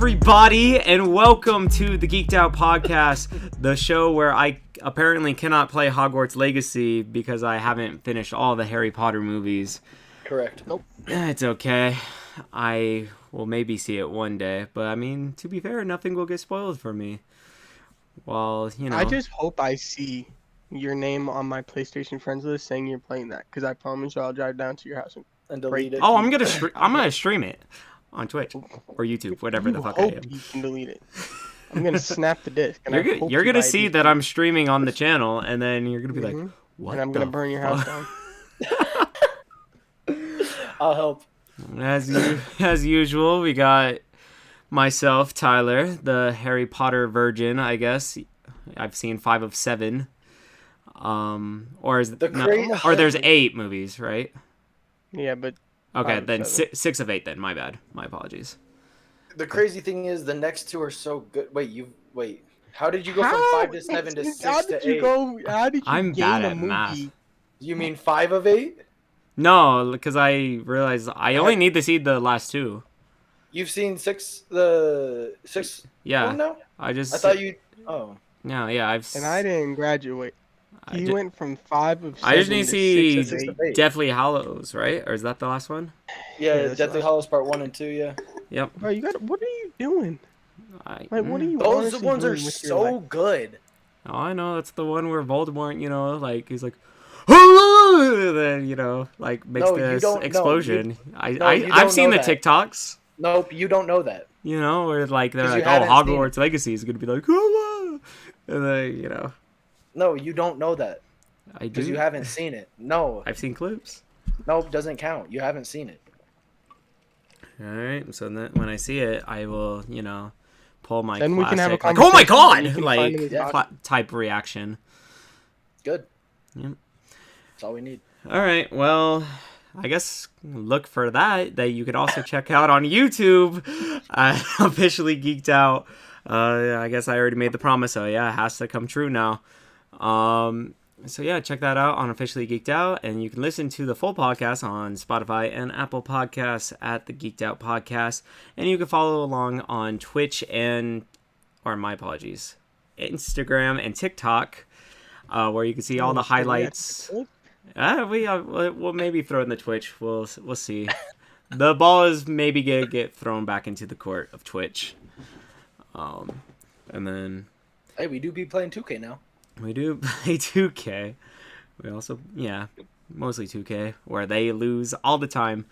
everybody, and welcome to the Geeked Out Podcast, the show where I apparently cannot play Hogwarts Legacy because I haven't finished all the Harry Potter movies. Correct. Nope. It's okay. I will maybe see it one day, but I mean, to be fair, nothing will get spoiled for me. Well, you know. I just hope I see your name on my PlayStation friends list saying you're playing that, because I promise you I'll drive down to your house And delete it. Oh, I'm gonna stream it on Twitch or YouTube, whatever the fuck I am. You can delete it. I'm gonna snap the disc. And You're gonna see that I'm streaming on the channel, and then you're gonna be like, "What?" And I'm gonna burn your house down. I'll help. As usual, we got myself, Tyler, the Harry Potter virgin. I guess I've seen 5 of 7. Or there's 8 movies, right? Yeah, but okay, then 6 of 8. Then my bad. My apologies. The crazy thing is, the next 2 are so good. Wait. How did you go from 5 to 7 to 6 to 8? How did you I'm bad at math. You mean 5 of 8? No, because I realized I only need to see the last 2. You've seen 6. The 6. Yeah. No. I thought you. Oh. No, yeah, And I didn't graduate. He went from 5 of 7 I just need to see 6 of 8. Deathly Hallows, right? Or is that the last one? Yeah, Deathly Hallows Part 1 and 2. Yeah. Yep. Bro, what are you doing? What are you? Those honestly ones doing are with your so life? good. Oh, I know. That's the one where Voldemort, like, he's like, and then, like, makes this explosion. I've seen the TikToks. Nope, you don't know that. Where, like, they're like, Hogwarts Legacy is going to be like, and then, No, you don't know that. I do. Because you haven't seen it. No. I've seen clips. Nope, doesn't count. You haven't seen it. All right. So then when I see it, I will, pull my Then classic, we can have a like, oh my conversation god, like type reaction. Good. Yep. That's all we need. All right. Well, I guess look for that you could also check out on YouTube. Officially Geeked Out. I guess I already made the promise, so yeah, it has to come true now. So yeah, check that out on Officially Geeked Out, and you can listen to the full podcast on Spotify and Apple Podcasts at the Geeked Out Podcast, and you can follow along on Twitch Instagram and TikTok, where you can see all the highlights. We'll maybe throw it in the Twitch. We'll see. The ball is maybe get thrown back into the court of Twitch. And then... Hey, we do be playing 2K now. We do play 2K. We also, mostly 2K, where they lose all the time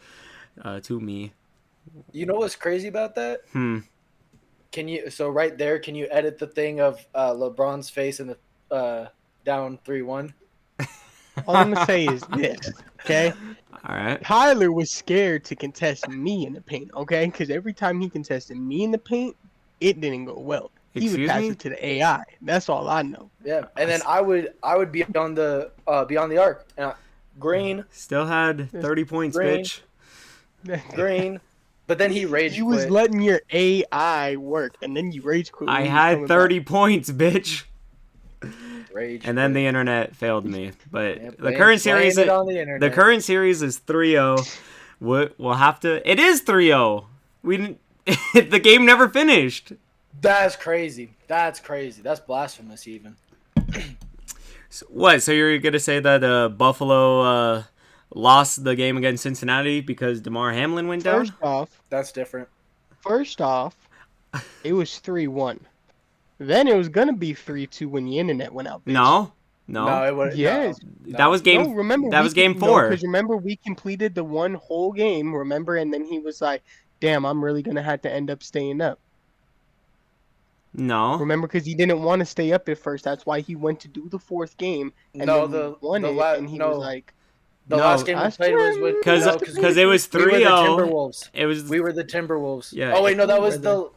to me. You know what's crazy about that? Can you edit the thing of LeBron's face in the down 3-1? All I'm gonna say is this, okay? All right. Tyler was scared to contest me in the paint, okay? Because every time he contested me in the paint, it didn't go well. He would pass it to the AI. That's all I know. Yeah, and then I would be on the arc. Green still had 30 points, bitch. Green, but then he rage quit. You was letting your AI work, and then you rage quit. I had 30 points, bitch. Rage and then the internet failed me. But yeah, the current series, the current series is 3-0. We'll have to. It is 3-0. We didn't. The game never finished. That's crazy. That's blasphemous, even. So you're gonna say that Buffalo lost the game against Cincinnati because DeMar Hamlin went down? First off, that's different. First off, it was 3-1. Then it was gonna be 3-2 when the internet went out. Bitch. No, it wasn't. Yes, no. That was game. No, remember that was game 4. Because remember we completed the one whole game. Remember, and then he was like, "Damn, I'm really gonna have to end up staying up." No. Remember, because he didn't want to stay up at first. That's why he went to do the 4th game. And then won it, and he was like... The last game we played was with... Because it was 3-0. We were the Timberwolves. Yeah. Oh, wait, no, that was No,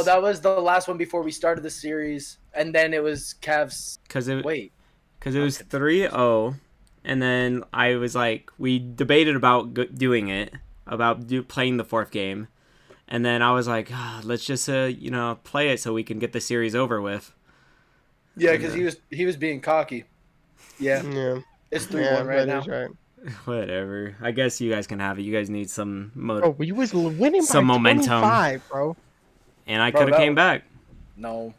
that was the last one before we started the series. And then it was Cavs... Because it was 3-0. And then I was like... We debated about doing it. About playing the 4th game. And then I was like, let's just play it so we can get the series over with. Yeah, because he was being cocky. Yeah. It's 3-1 right now. Right. Whatever. I guess you guys can have it. You guys need some Bro, we was winning some by momentum. 25, bro. And I Bro, could have came back. No.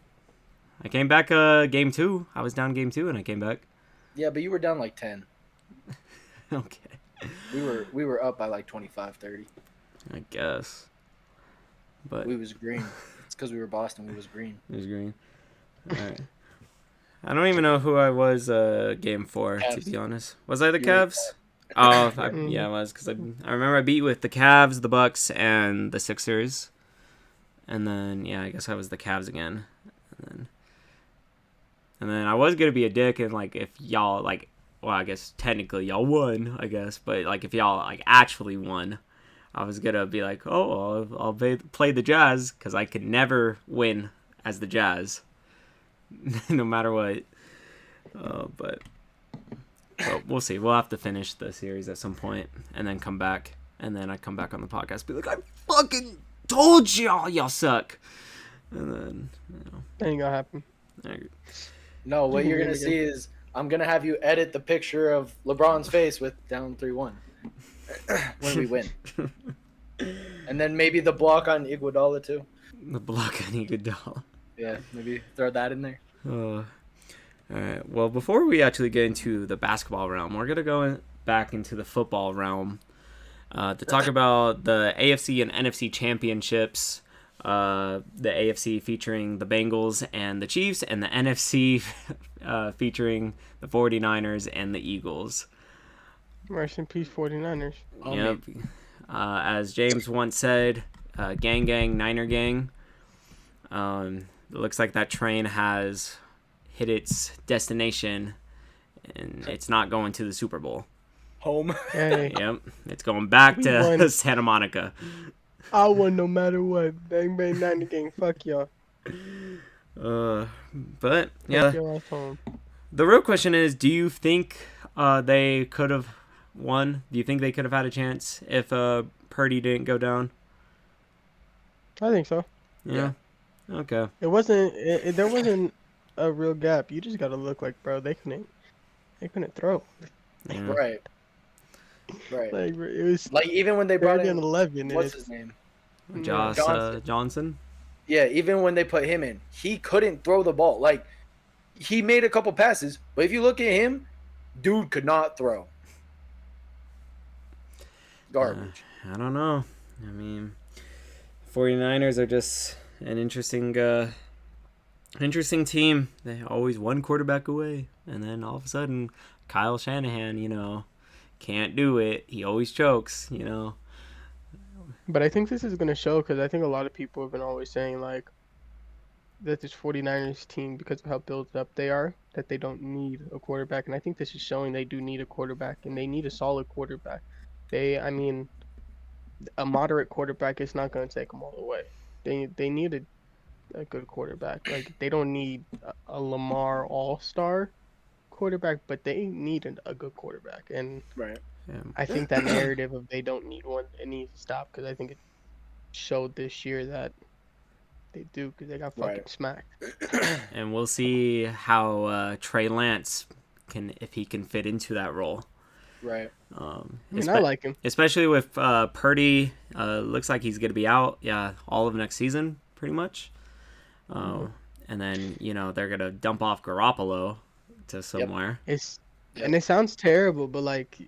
I came back game 2. I was down game 2 and I came back. Yeah, but you were down like 10. Okay. We were up by like 25, 30. I guess. But we was green. It's because we were Boston. We was green. It was green. All right. I don't even know who I was game 4, Cavs. to be honest. Was I the You were the Cavs? Oh, yeah, I was, because I remember I beat with the Cavs, the Bucks, and the Sixers. And then, yeah, I guess I was the Cavs again. And then I was going to be a dick, and, like, if y'all, like, well, I guess technically y'all won, I guess. But, like, if y'all, like, actually won, I was going to be like, oh, I'll play the Jazz, because I could never win as the Jazz. No matter what. But we'll see. We'll have to finish the series at some point and then come back. And then I come back on the podcast, be like, I fucking told y'all suck. And then, That ain't gonna happen. No, what you're gonna see is I'm gonna have you edit the picture of LeBron's face with down 3-1 when we win, and then maybe the block on Iguodala too. The block on Iguodala. Yeah, maybe throw that in there. All right. Well, before we actually get into the basketball realm, we're gonna go back into the football realm to talk about the AFC and NFC championships. The AFC featuring the Bengals and the Chiefs, and the NFC featuring the 49ers and the Eagles. Rest in peace, 49ers. Yep. As James once said, gang, gang, Niner gang. It looks like that train has hit its destination, and it's not going to the Super Bowl. Home. Hey. Yep. It's going back to Santa Monica. I won no matter what. Bang, bang, Niner gang. Fuck y'all. But, yeah. The real question is, do you think they could have won? Do you think they could have had a chance if Purdy didn't go down? I think so. Yeah. Okay. It wasn't. There wasn't a real gap. You just gotta look like, bro. They couldn't throw. Yeah. Right. Like it was like even when they brought in 11. What's his name? Johnson. Yeah, even when they put him in, he couldn't throw the ball. Like he made a couple passes, but if you look at him, dude could not throw. Garbage. I don't know. I mean, 49ers are just an interesting team. They always one quarterback away, and then all of a sudden, Kyle Shanahan, can't do it. He always chokes, But I think this is going to show, because I think a lot of people have been always saying, like, that this 49ers team, because of how built up they are, that they don't need a quarterback. And I think this is showing they do need a quarterback, and they need a solid quarterback. A moderate quarterback is not going to take them all the way. They need a good quarterback. Like, they don't need a Lamar all-star quarterback, but they need a good quarterback. And right. Yeah. I think that narrative of they don't need one, it needs to stop, because I think it showed this year that they do, because they got fucking smacked. And we'll see how Trey Lance if he can fit into that role. Right. I like him. Especially with Purdy. Looks like he's going to be out, all of next season, pretty much. And then, they're going to dump off Garoppolo to somewhere. And it sounds terrible, but, like,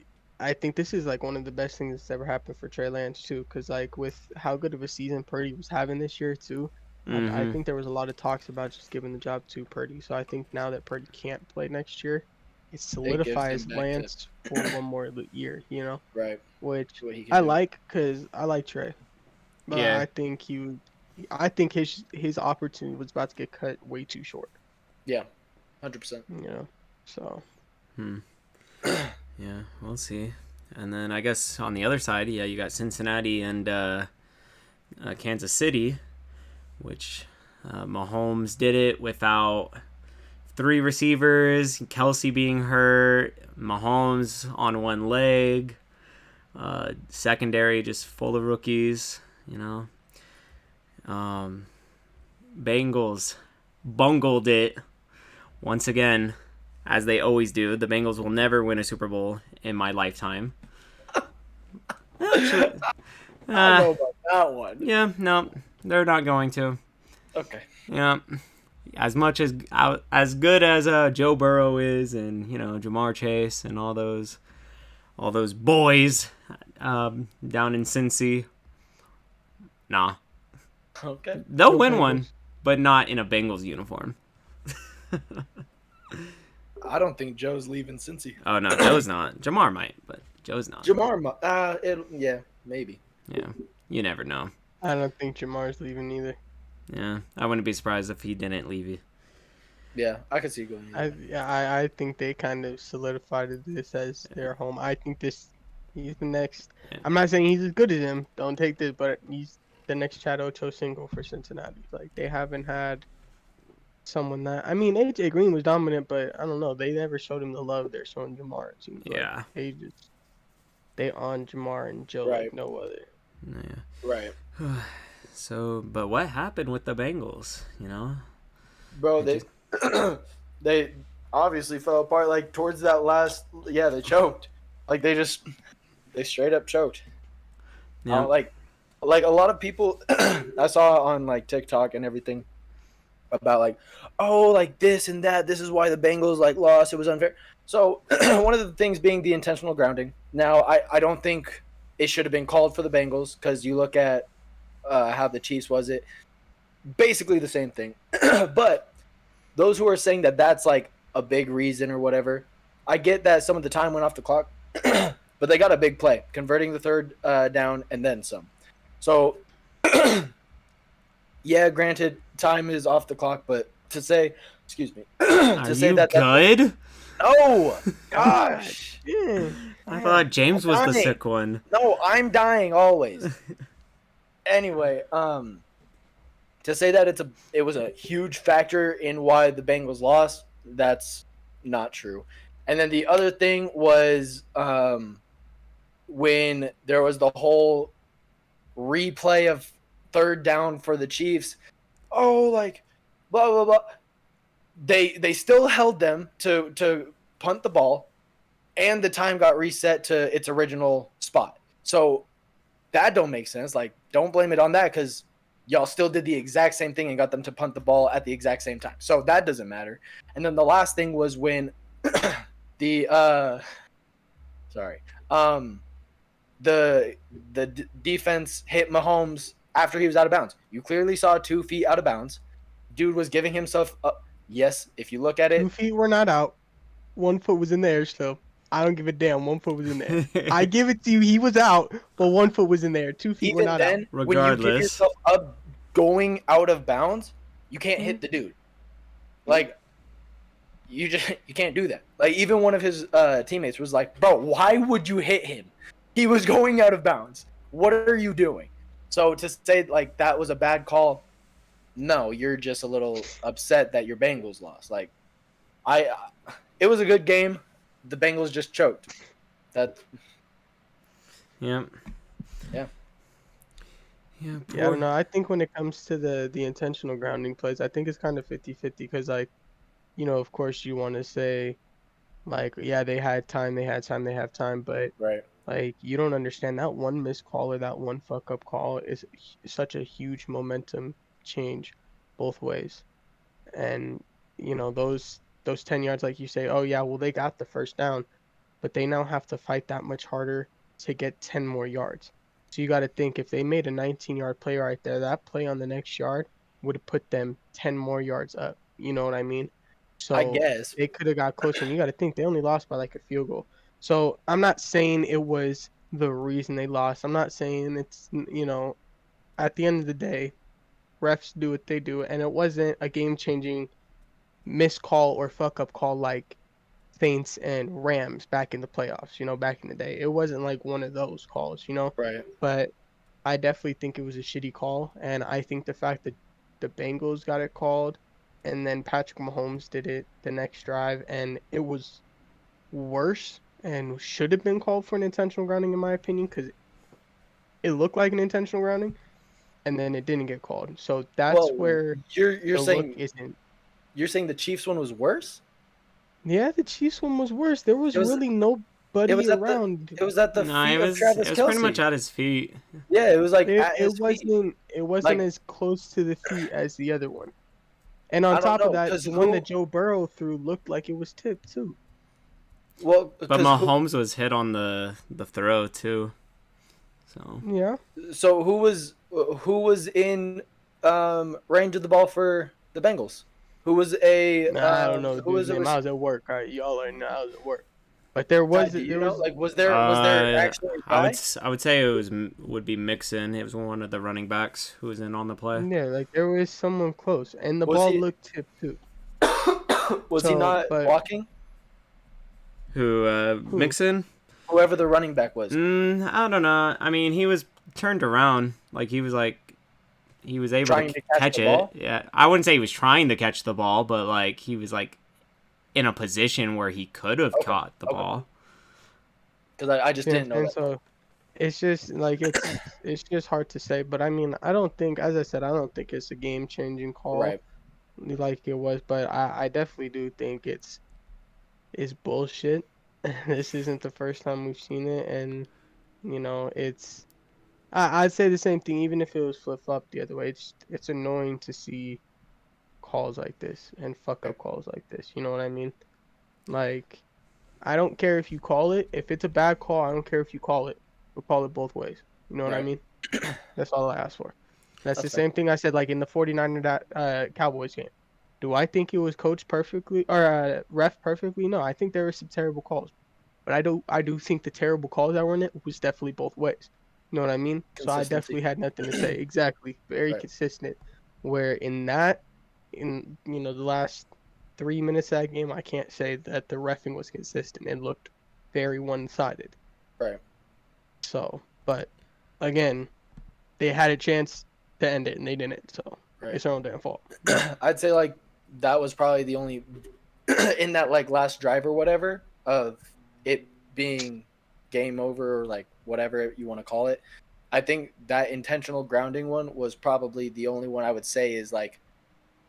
I think this is, like, one of the best things that's ever happened for Trey Lance, too. Because, like, with how good of a season Purdy was having this year, too, I think there was a lot of talks about just giving the job to Purdy. So I think now that Purdy can't play next year, it solidifies Lance for one more year, Right. Which I like, because I like Trey. But yeah. I think his opportunity was about to get cut way too short. Yeah, 100%. So. Yeah, we'll see. And then I guess on the other side, you got Cincinnati and Kansas City, which Mahomes did it without 3 receivers, Kelsey being hurt, Mahomes on one leg, secondary just full of rookies, Bengals bungled it once again, as they always do. The Bengals will never win a Super Bowl in my lifetime. I don't know about that one. Yeah, no, they're not going to. Okay. Yeah. As much as good as Joe Burrow is, and Jamar Chase and all those boys down in Cincy, nah, Okay. they'll Go win one, Bengals. but not in a Bengals uniform. I don't think Joe's leaving Cincy. Oh no, Joe's not. Jamar might, but Joe's not. Yeah, maybe. Yeah, you never know. I don't think Jamar's leaving either. Yeah, I wouldn't be surprised if he didn't leave you. Yeah, I could see it going. I think they kind of solidified this as their home. I think he's the next. Yeah. I'm not saying he's as good as him. Don't take this, but he's the next Chad Ochocinco for Cincinnati. Like they haven't had someone that. I mean, AJ Green was dominant, but I don't know. They never showed him the love they're showing Jamar. It seems like Yeah. they on Jamar and Joe Right. like no other. Yeah. Right. So, but what happened with the Bengals? Bro, they obviously fell apart like towards that last. Yeah, they choked. Like they straight up choked. Yeah. Like a lot of people I saw on like TikTok and everything about like, oh, like this and that. This is why the Bengals like lost. It was unfair. So one of the things being the intentional grounding. Now I don't think it should have been called for the Bengals because you look at how the Chiefs was it basically the same thing. But those who are saying that that's like a big reason or whatever, I get that some of the time went off the clock, but they got a big play, converting the third down and then some. So, yeah, granted, time is off the clock, but to say, excuse me, Are say you that good? oh gosh, Yeah. I thought James was the dying. sick one. No, I'm dying always. Anyway, to say that it was a huge factor in why the Bengals lost, that's not true. And then the other thing was when there was the whole replay of third down for the Chiefs. Oh, like blah blah blah. They still held them to punt the ball, and the time got reset to its original spot. So that don't make sense. Like, don't blame it on that because y'all still did the exact same thing and got them to punt the ball at the exact same time. So that doesn't matter. And then the last thing was when the defense hit Mahomes after he was out of bounds. You clearly saw 2 feet out of bounds. Dude was giving himself up. Yes, if you look at it, 2 feet were not out. 1 foot was in the air still. I don't give a damn. 1 foot was in there. I give it to you. He was out, but 1 foot was in there. 2 feet were even not then, out. when you give Regardless. yourself up going out of bounds, you can't hit the dude. Like, you can't do that. Like, even one of his teammates was like, bro, why would you hit him? He was going out of bounds. What are you doing? So to say like that was a bad call, no, you're just a little upset that your Bengals lost. Like, it was a good game. The Bengals just choked. That. Yeah. Yeah. Yeah. Yeah, no, I think when it comes to the intentional grounding plays, I think it's kind of 50-50 because, like, of course you want to say, like, yeah, they had time, but, Right. like, you don't understand that one missed call or that one fuck-up call is such a huge momentum change both ways. And, those 10 yards, like you say, oh, yeah, well, they got the first down, but they now have to fight that much harder to get 10 more yards. So you got to think if they made a 19-yard play right there, that play on the next yard would have put them 10 more yards up. You know what I mean? So I guess. they could have got closer. And you got to think they only lost by like a field goal. So I'm not saying it was the reason they lost. I'm not saying it's, at the end of the day, refs do what they do. And it wasn't a game-changing missed call or fuck-up call like Saints and Rams back in the playoffs, back in the day. It wasn't like one of those calls, Right. but I definitely think it was a shitty call. And I think the fact that the Bengals got it called and then Patrick Mahomes did it the next drive and it was worse and should have been called for an intentional grounding, in my opinion, because it looked like an intentional grounding and then it didn't get called. So that's where you're the saying look isn't. you're saying the Chiefs one was worse? Yeah, the Chiefs one was worse. There was It was- really no buddy It was at the around. it was at the No, feet of it Travis was pretty much Kelsey. at his feet. Yeah, it was like It, at it his feet. wasn't Like as close to the feet as the other one. And on I don't top of know, that, because the one that who? Joe Burrow threw looked like it was tipped too. Well, But because who? Mahomes was hit on the throw too. So Yeah. So who was in range of the ball for the Bengals? Who was a Nah, I don't know the who dude's was a name. I was at work. All right, y'all already know I was at work. But there Ty, was do you there know? was Like, was there actually a guy? I would say it would be Mixon. It was one of the running backs who was in on the play. yeah, like there was someone close, and the Was ball he looked tipped too. was he So, not but blocking? Who who? Mixon? Whoever the running back was. I don't know. I mean, he was turned around. He was able to Trying to catch catch the it. ball? Yeah, I wouldn't say he was trying to catch the ball, but like he was like in a position where he could have Okay, caught the okay. ball. Because I just You know didn't what I'm know saying? that. So it's just like it's just hard to say. But I mean, I don't think, as I said, I don't think it's a game changing call Right. like it was. But I definitely do think it's bullshit. This isn't the first time we've seen it, and it's I'd say the same thing even if it was flip flop the other way. It's annoying to see calls like this and fuck Right. up calls like this. You know what I mean? Like I don't care if you call it. If it's a bad call, I don't care if you call it. We'll call it both ways. You know what I Right. mean? That's all I ask for. That's the That's fair. same thing I said like in the 49er Cowboys game. Do I think it was coached perfectly or ref perfectly? No, I think there were some terrible calls. But I do think the terrible calls that were in it was definitely both ways. You know what I mean? So I Consistency. definitely had nothing to say. Exactly. Very Right. consistent. Where in the last 3 minutes of that game, I can't say that the refing was consistent. It looked very one-sided. Right. So, but again, they had a chance to end it and they didn't. So Right. it's their own damn fault. I'd say like that was probably the only in that like last drive or whatever of it being game over or like whatever you want to call it. I think that intentional grounding one was probably the only one I would say is like,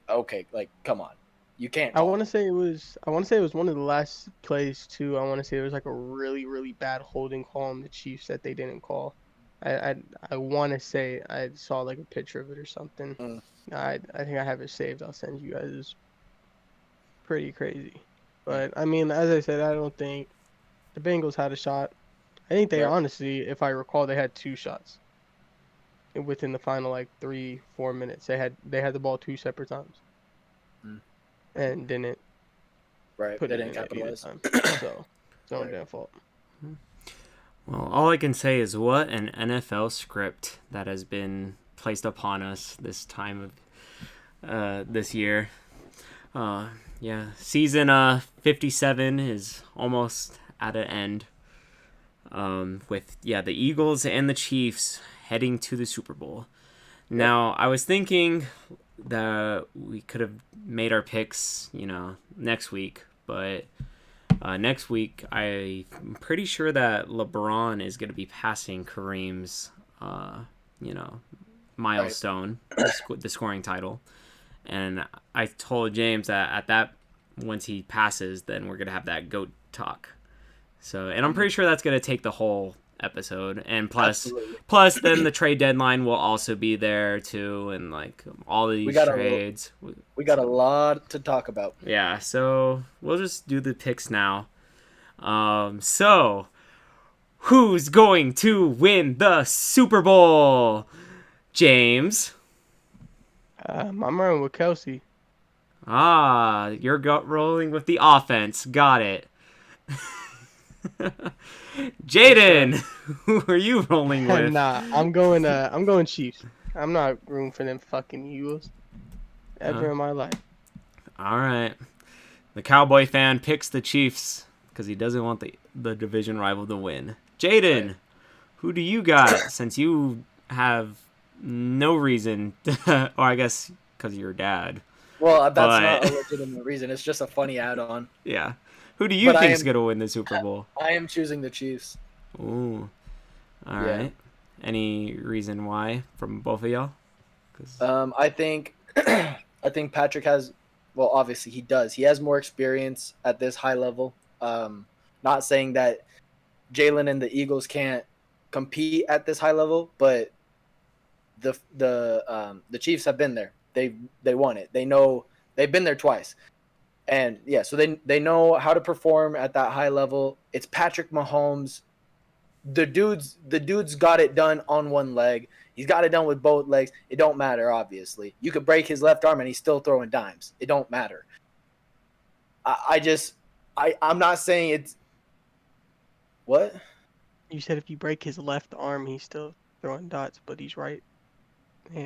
okay, like come on, you can't I call want to it. say it was. I want to say it was one of the last plays too. I want to say it was like a really, really bad holding call on the Chiefs that they didn't call. I I, I want to say I saw like a picture of it or something. Mm, I think I have it saved. I'll send you guys. It's pretty crazy. mm, But I mean, as I said, I don't think the Bengals had a shot. I think they right. honestly, if I recall, they had two shots within the final like 3-4 minutes. They had the ball two separate times Mm, and didn't right. put They it didn't in at either capitalize. time. So it's their own Right. damn fault. Well, all I can say is what an NFL script that has been placed upon us this time of this year. Yeah, season 57 is almost at an end. With the Eagles and the Chiefs heading to the Super Bowl. Yep. Now, I was thinking that we could have made our picks, next week, but next week I'm pretty sure that LeBron is going to be passing Kareem's, milestone, the scoring title, and I told James that at that once he passes, then we're going to have that GOAT talk. So, and I'm pretty sure that's going to take the whole episode. And Absolutely. plus then the trade deadline will also be there too, and like all of these trades. We got a lot to talk about. Yeah, so we'll just do the picks now. So who's going to win the Super Bowl? James. I'm running with Kelsey. You're rolling with the offense. Got it. Jaden, who are you rolling with? Nah, I'm going Chiefs. I'm not rooting for them fucking Eagles ever in my life. All right. The Cowboy fan picks the Chiefs because he doesn't want the division rival to win. Jaden, Right. who do you got since you have no reason to, or I guess because of your dad. Well, that's But- not a legitimate reason. It's just a funny add-on. Yeah. Who do you But think is going to win the Super Bowl? I am choosing the Chiefs. Ooh. All Yeah. right. Any reason why from both of y'all? 'Cause- I think I think Patrick has, well, obviously he does. He has more experience at this high level. Not saying that Jalen and the Eagles can't compete at this high level, but the Chiefs have been there. They won it. They know they've been there twice. And yeah, so they know how to perform at that high level. It's Patrick Mahomes. The dude's got it done on one leg. He's got it done with both legs. It don't matter, obviously. You could break his left arm and he's still throwing dimes. It don't matter. I'm not saying it's what? You said if you break his left arm, he's still throwing dots, but he's right.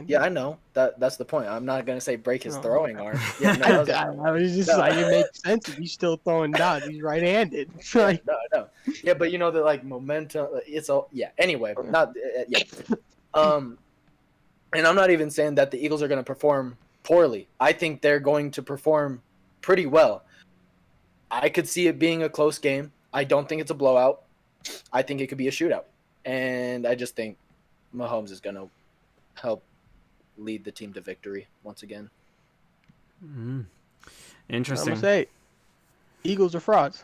Yeah, I know. That's the point. I'm not gonna say break his No. throwing arm. Yeah, no, I was just like, it makes sense if he's still throwing dots. He's right-handed. Like, no. Yeah, but you know that like momentum. It's all yeah. Anyway, not yeah. And I'm not even saying that the Eagles are gonna perform poorly. I think they're going to perform pretty well. I could see it being a close game. I don't think it's a blowout. I think it could be a shootout, and I just think Mahomes is gonna help lead the team to victory once again. Interesting. I'm gonna say, Eagles are frauds.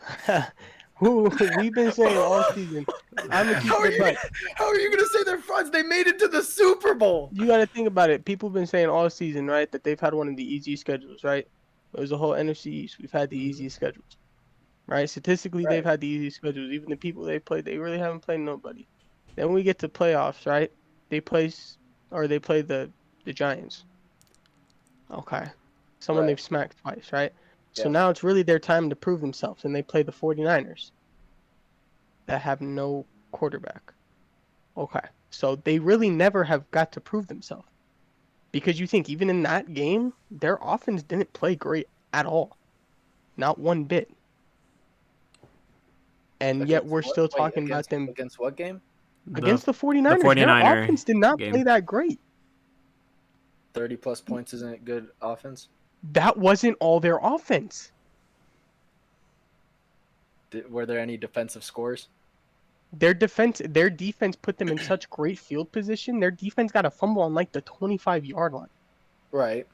Who we've been saying all season. I'm gonna keep it butt. How are you gonna say they're frauds? They made it to the Super Bowl. You got to think about it. People have been saying all season, right, that they've had one of the easiest schedules, right? It was the whole NFC East. We've had the easiest schedules, right? Statistically, they've had the easiest schedules. Even the people they played, they really haven't played nobody. Then we get to playoffs, right? They play the Giants. Okay. Someone they've smacked twice, right? So now it's really their time to prove themselves, and they play the 49ers that have no quarterback. Okay. So they really never have got to prove themselves. Because you think, even in that game, their offense didn't play great at all. Not one bit. And yet we're still talking about them. Against what game? Against the 49ers. The their offense did not play that great. 30-plus points isn't good offense? That wasn't all their offense. Were there any defensive scores? Their defense put them in such great field position. Their defense got a fumble on like the 25-yard line. Right.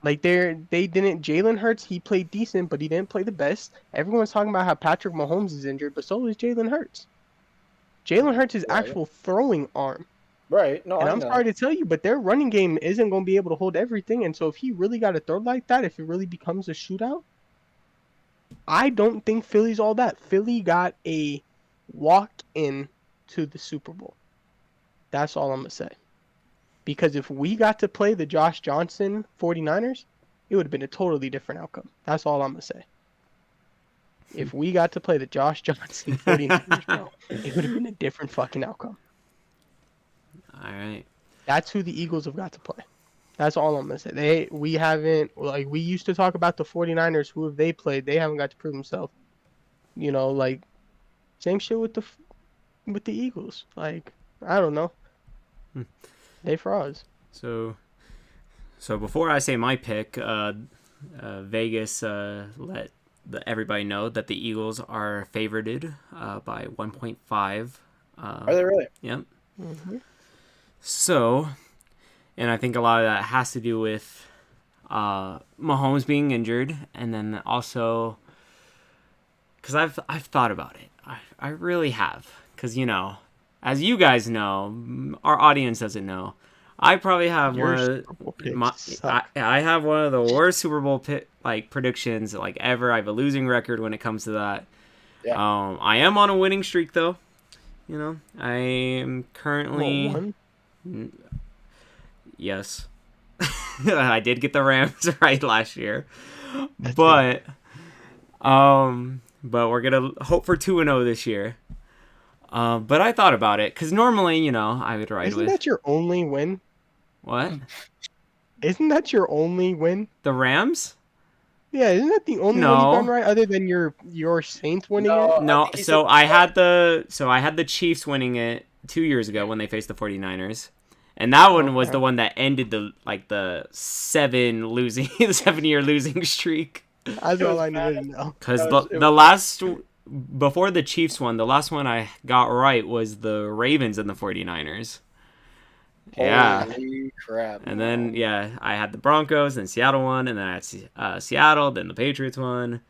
Like they didn't. Jalen Hurts, he played decent, but he didn't play the best. Everyone's talking about how Patrick Mahomes is injured, but so is Jalen Hurts. Jalen Hurts' actual throwing arm. Right. No, and I'm sorry to tell you, but their running game isn't going to be able to hold everything. And so if he really got to throw like that, if it really becomes a shootout, I don't think Philly's all that. Philly got a walk in to the Super Bowl. That's all I'm going to say. Because if we got to play the Josh Johnson 49ers, it would have been a totally different outcome. That's all I'm going to say. If we got to play the Josh Johnson 49ers, bro, it would have been a different fucking outcome. All right. That's who the Eagles have got to play. That's all I'm going to say. We haven't, like, we used to talk about the 49ers. Who have they played? They haven't got to prove themselves. You know, like, same shit with the Eagles. Like, I don't know. They frauds. So before I say my pick, Vegas let everybody know that the Eagles are favorited by 1.5. Are they really? Yep. Mm-hmm. So, and I think a lot of that has to do with Mahomes being injured, and then also because I've thought about it. I really have, because you know, as you guys know, our audience doesn't know. I probably have I have one of the worst Super Bowl predictions like ever. I have a losing record when it comes to that. Yeah. I am on a winning streak though. You know, I am currently. Yes. I did get the Rams right last year. But we're going to hope for 2-0 this year. But I thought about it cuz normally, you know, I would ride Isn't that your only win? What? Isn't that your only win? The Rams? Yeah, isn't that the only one you've done right other than your Saints winning it? No, so I had the Chiefs winning it 2 years ago when they faced the 49ers. And that one was the one that ended the 7-year losing streak. That's all I needed to know. Because the last, before the Chiefs one, the last one I got right was the Ravens and the 49ers. Holy crap. And then, I had the Broncos, and Seattle won, and then I had Seattle, then the Patriots won,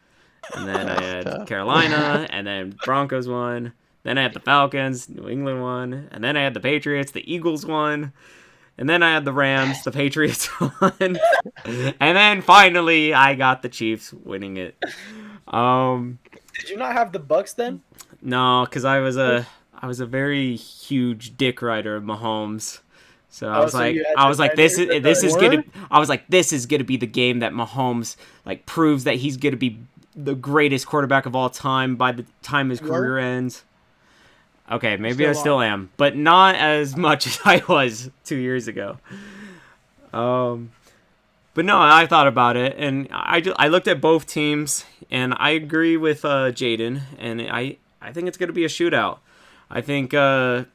and then I had Carolina, and then Broncos won, Then I had the Falcons, New England won, and then I had the Patriots, the Eagles won, and then I had the Rams, the Patriots won, and then finally I got the Chiefs winning it. Did you not have the Bucks then? No, because I was a very huge dick rider of Mahomes. So I Oh, was so like, you had I was like, this defenders is that gonna, I was like, this is gonna be the game that Mahomes like proves that he's gonna be the greatest quarterback of all time by the time his career ends. Okay, maybe I still am, but not as much as I was 2 years ago. But no, I thought about it, and I looked at both teams, and I agree with Jaden, and I think it's gonna be a shootout. I think the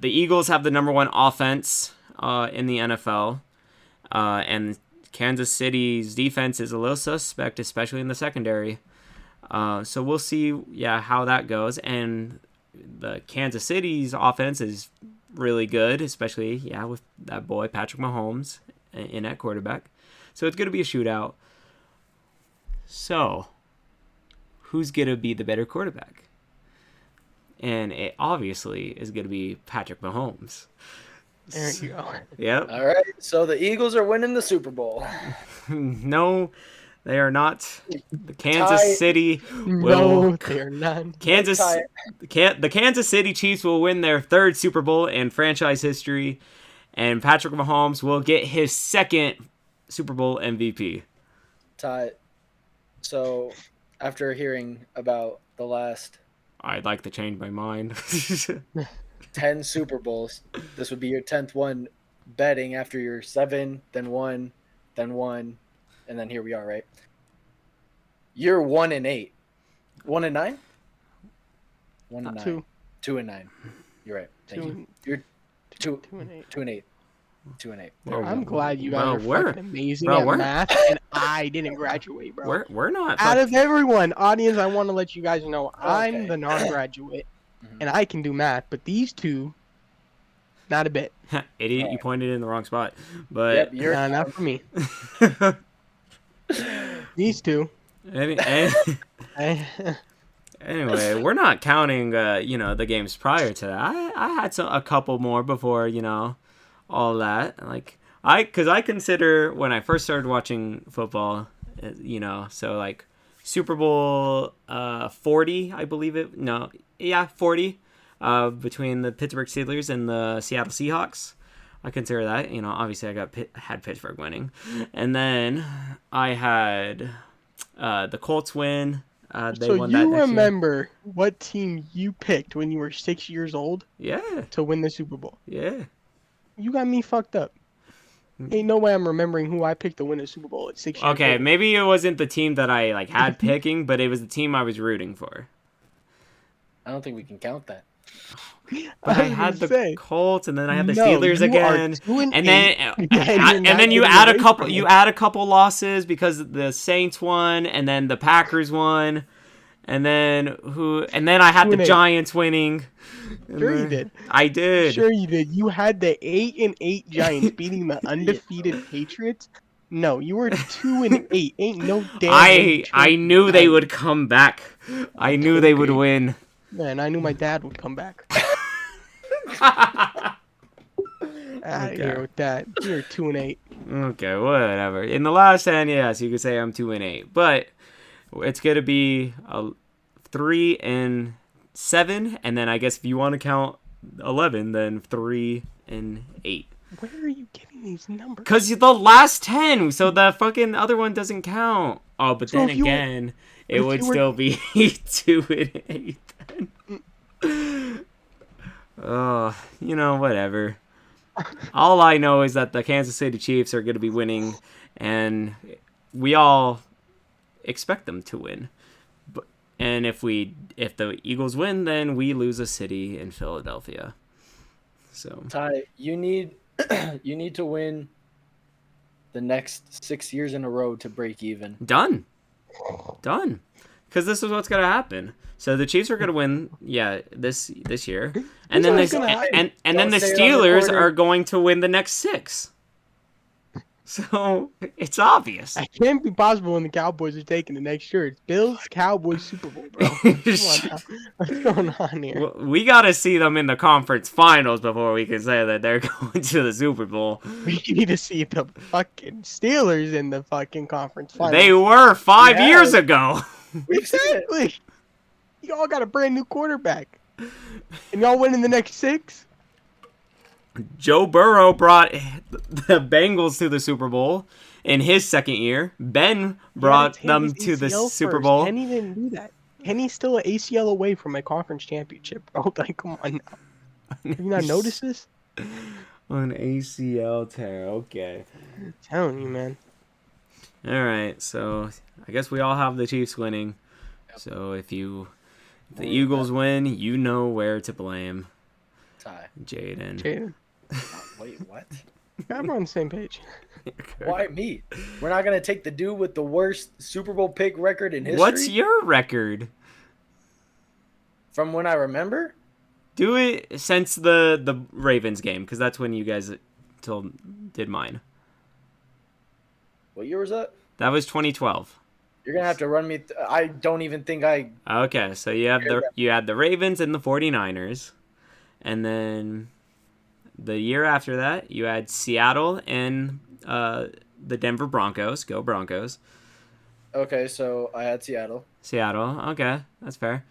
Eagles have the number one offense in the NFL, and Kansas City's defense is a little suspect, especially in the secondary. So we'll see, how that goes. And the Kansas City's offense is really good, especially, with that boy Patrick Mahomes in at quarterback. So it's going to be a shootout. So, who's going to be the better quarterback? And it obviously is going to be Patrick Mahomes. There you go. Yep. All right. So the Eagles are winning the Super Bowl. No, they are not. The Kansas City No, they're not. The Kansas City Chiefs will win their third Super Bowl in franchise history, and Patrick Mahomes will get his second Super Bowl MVP. Ty, so after hearing about the last I'd like to change my mind. 10 Super Bowls, this would be your 10th one betting after your 7, then 1, then 1, and then here we are, right? You're 1-8. 1-9? 1-9. 2. 2-9. You're right. Thank you. You're 2-8. 2-8. 2-8. I'm glad you guys are fucking amazing at math, and I didn't graduate, bro. We're not. Out of everyone, audience, I want to let you guys know I'm the non-graduate, and I can do math, but these two, not a bit. Idiot, you pointed in the wrong spot. But not for me. These two. Anyway, we're not counting, the games prior to that. I had a couple more before, all that. Because I consider when I first started watching football, so like Super Bowl 40, I believe it. No, 40, between the Pittsburgh Steelers and the Seattle Seahawks. I consider that. Obviously I had Pittsburgh winning, and then I had the Colts win. They won that. So you remember what team you picked when you were 6 years old? Yeah. To win the Super Bowl. Yeah. You got me fucked up. Ain't no way I'm remembering who I picked to win the Super Bowl at 6 years old. Okay, maybe it wasn't the team that I had picking, but it was the team I was rooting for. I don't think we can count that. But I had the Colts, and then I had the Steelers again, and then you add a couple losses because the Saints won, and then the Packers won, and then I had the Giants winning. Sure you did. I did. Sure you did. You had the 8-8 Giants beating the undefeated Patriots. No, you were 2-8. Ain't no damn. I knew they would come back. I knew they would win. Man, I knew my dad would come back. Out of here with that. You're 2-8. Okay, whatever. In the last 10, yes, you could say I'm 2-8, but it's gonna be 3-7, and then I guess if you want to count 11, then 3-8. Where are you getting these numbers? Because the last 10, so the fucking other one doesn't count. Oh, but so then again, it would still be 2-8 then. Oh, whatever. All I know is that the Kansas City Chiefs are going to be winning, and we all expect them to win. And if the Eagles win, then we lose a city in Philadelphia. So Ty, you need to win the next 6 years in a row to break even. Done. Because this is what's going to happen. So the Chiefs are going to win, this year, and then the Steelers are going to win the next 6. So it's obvious. That can't be possible when the Cowboys are taking the next year. It's Bills Cowboys Super Bowl, bro. Come on now. What's going on here? We got to see them in the conference finals before we can say that they're going to the Super Bowl. We need to see the fucking Steelers in the fucking conference finals. They were 5 years ago. Exactly. Y'all got a brand new quarterback. And y'all winning the next 6? Joe Burrow brought the Bengals to the Super Bowl in his second year. Ben brought them to the Super Bowl. Kenny didn't do that. Kenny's still an ACL away from a conference championship, bro. Like, come on now. Have you not noticed this? An ACL tear. Okay. I'm telling you, man. All right. So I guess we all have the Chiefs winning. So if the Eagles win, you know where to blame. Ty. Jaden. Wait, what? I'm on the same page. Why me? We're not gonna take the dude with the worst Super Bowl pick record in history. What's your record? From when I remember? Do it since the Ravens game, because that's when you guys did mine. What year was that? That was 2012. You're gonna have to run me. I don't even think I. Okay, so you had the Ravens and the 49ers, and then the year after that you had Seattle and the Denver Broncos. Go Broncos. Okay, so I had Seattle. Seattle. Okay, that's fair.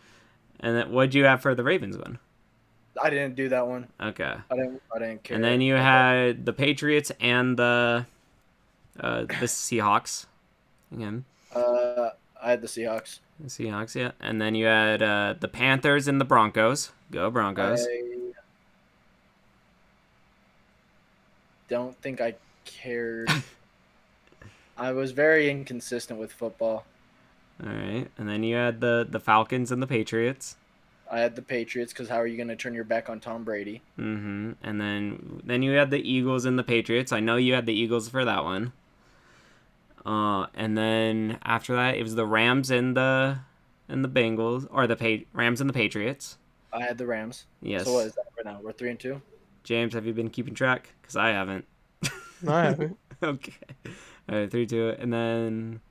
And then what'd you have for the Ravens one? I didn't do that one. Okay. I didn't care. And then you had the Patriots and the Seahawks. Again. I had the Seahawks. The Seahawks, yeah. And then you had the Panthers and the Broncos. Go Broncos. I don't think I cared. I was very inconsistent with football. All right. And then you had the Falcons and the Patriots. I had the Patriots because how are you going to turn your back on Tom Brady? Mm-hmm. And then you had the Eagles and the Patriots. I know you had the Eagles for that one. And then after that, it was the Rams and the Bengals, or the Rams and the Patriots. I had the Rams. Yes. So what is that right now? We're 3-2. James, have you been keeping track? Because I haven't. No, I haven't. Okay. All right, 3-2, and then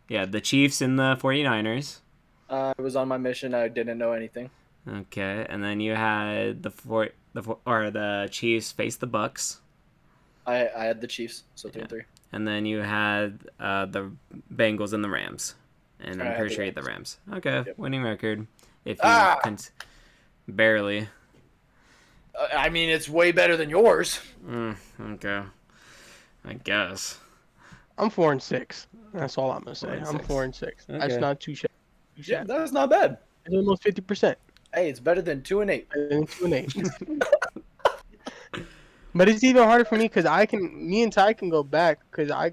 the Chiefs and the 49ers. I was on my mission. I didn't know anything. Okay, and then you had the Chiefs face the Bucks. I had the Chiefs, so 3-3. And then you had the Bengals and the Rams. And I'm pretty sure you had the Rams. Okay, yep. Winning record. If you barely. I mean, it's way better than yours. Okay. I guess. I'm 4-6. That's all I'm gonna say. I'm 4-6. Okay. That's not too shabby. Yeah, that's not bad. It's almost 50%. Hey, it's better than 2-8. 2-8. But it's even harder for me because me and Ty can go back because I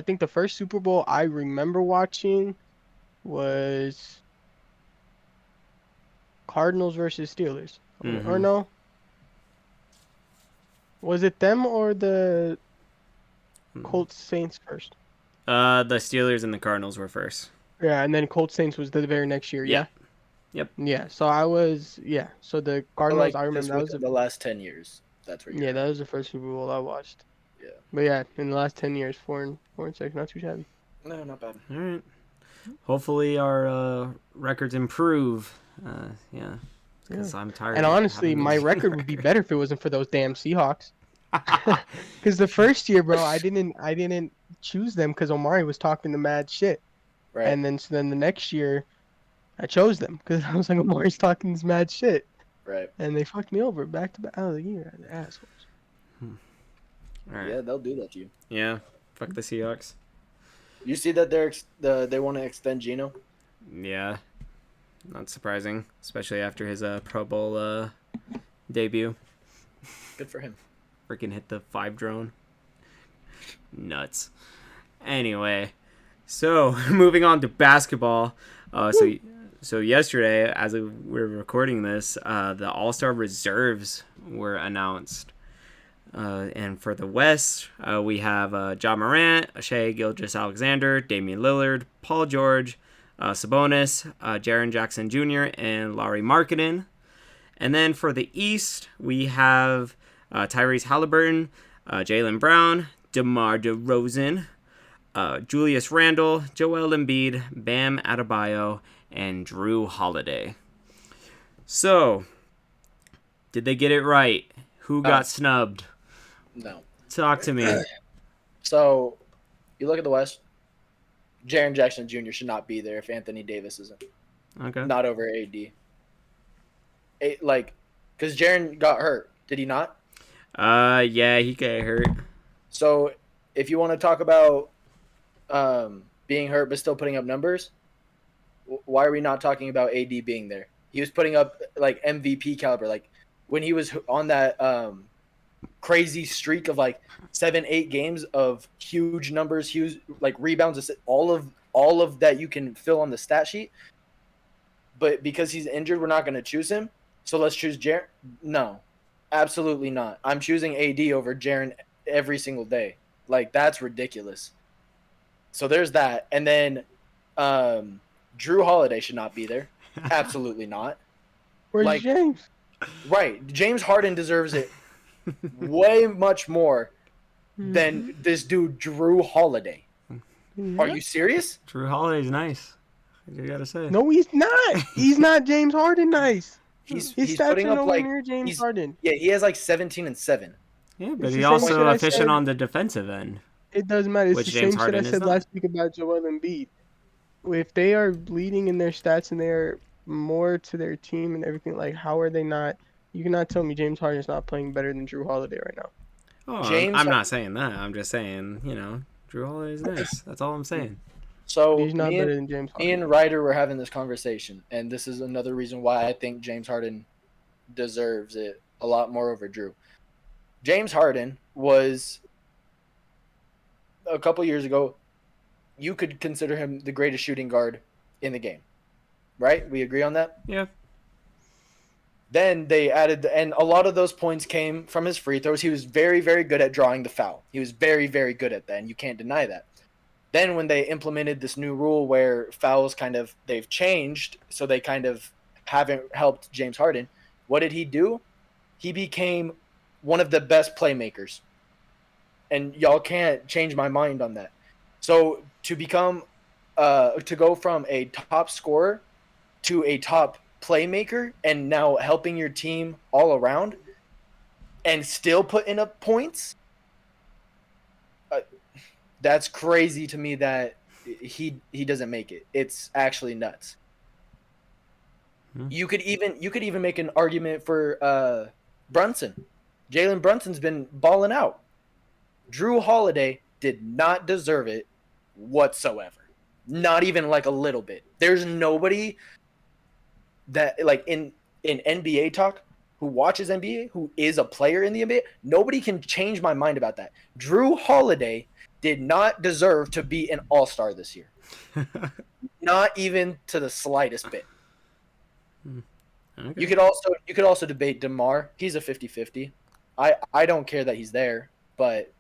think the first Super Bowl I remember watching was Cardinals versus Steelers. Mm-hmm. Or no? Was it them or the Colts Saints first? The Steelers and the Cardinals were first. Yeah, and then Colts Saints was the very next year, yeah? Yep. Yeah, so so the Cardinals, I remember that was the last 10 years. That's where that was the first Super Bowl I watched. Yeah. But yeah, in the last 10 years, 4-6, not too shabby. No, not bad. All right. Hopefully our records improve. Because I'm tired. And honestly, my record would be better if it wasn't for those damn Seahawks. Because the first year, bro, I didn't choose them because Omari was talking the mad shit. Right. And then the next year, I chose them because I was like, Omari's talking this mad shit. Right. And they fucked me over back to back out of the year. The assholes. All right. Yeah, they'll do that to you. Yeah. Fuck the Seahawks. You see that they want to extend Geno? Yeah. Not surprising, especially after his Pro Bowl debut. Good for him. Freaking hit the 5 drone. Nuts. Anyway, so moving on to basketball. So yesterday, as we were recording this, the All-Star reserves were announced. And for the West, we have Ja Morant, Shai Gilgeous-Alexander, Damian Lillard, Paul George, Sabonis, Jaren Jackson Jr., and Lauri Markkanen. And then for the East, we have Tyrese Halliburton, Jaylen Brown, DeMar DeRozan, Julius Randle, Joel Embiid, Bam Adebayo, and Jrue Holiday. So, did they get it right? Who got snubbed? No. Talk to me. So, you look at the West. Jaren Jackson Jr. should not be there if Anthony Davis isn't. Okay. Not over AD. Because Jaren got hurt. Did he not? Yeah, he got hurt. So, if you want to talk about being hurt but still putting up numbers, why are we not talking about AD being there? He was putting up like MVP caliber. Like when he was on that crazy streak of like 7-8 games of huge numbers, huge like rebounds, all of that you can fill on the stat sheet. But because he's injured, we're not going to choose him. So let's choose Jaren. No, absolutely not. I'm choosing AD over Jaren every single day. Like that's ridiculous. So there's that, and then Jrue Holiday should not be there. Absolutely not. Where's James? Right, James Harden deserves it way much more than this dude Jrue Holiday. Are you serious? Jrue Holiday's nice. You gotta say. No, he's not. He's not James Harden nice. He's stats putting are up nowhere like near James Harden. Yeah, he has like 17 and 7. Yeah, but It's he's the same shit also I efficient said. on the defensive end. It doesn't matter. It's Which the James same Harden shit I is said not. last week about Joel Embiid. If they are leading in their stats and they're more to their team and everything, like how are they not? You cannot tell me James Harden is not playing better than Jrue Holiday right now. Oh, I'm not saying that. I'm just saying, Jrue Holiday's nice. That's all I'm saying. So He's not better than James Harden. Me and Ryder were having this conversation, and this is another reason why I think James Harden deserves it a lot more over Jrue. James Harden was a couple years ago. You could consider him the greatest shooting guard in the game, right? We agree on that? Yeah. Then they added, and a lot of those points came from his free throws. He was very, very good at drawing the foul. He was very, very good at that, and you can't deny that. Then when they implemented this new rule where fouls they've changed, so they kind of haven't helped James Harden, what did he do? He became one of the best playmakers. And y'all can't change my mind on that. So to go from a top scorer to a top playmaker and now helping your team all around and still putting up points, that's crazy to me that he doesn't make it. It's actually nuts. You could even make an argument for Brunson. Jalen Brunson's been balling out. Jrue Holiday did not deserve it whatsoever. Not even like a little bit. There's nobody that like in NBA talk who watches NBA, who is a player in the NBA, nobody can change my mind about that. Jrue Holiday did not deserve to be an all-star this year. Not even to the slightest bit. Okay. You could also debate DeMar. He's a 50-50. I don't care that he's there, but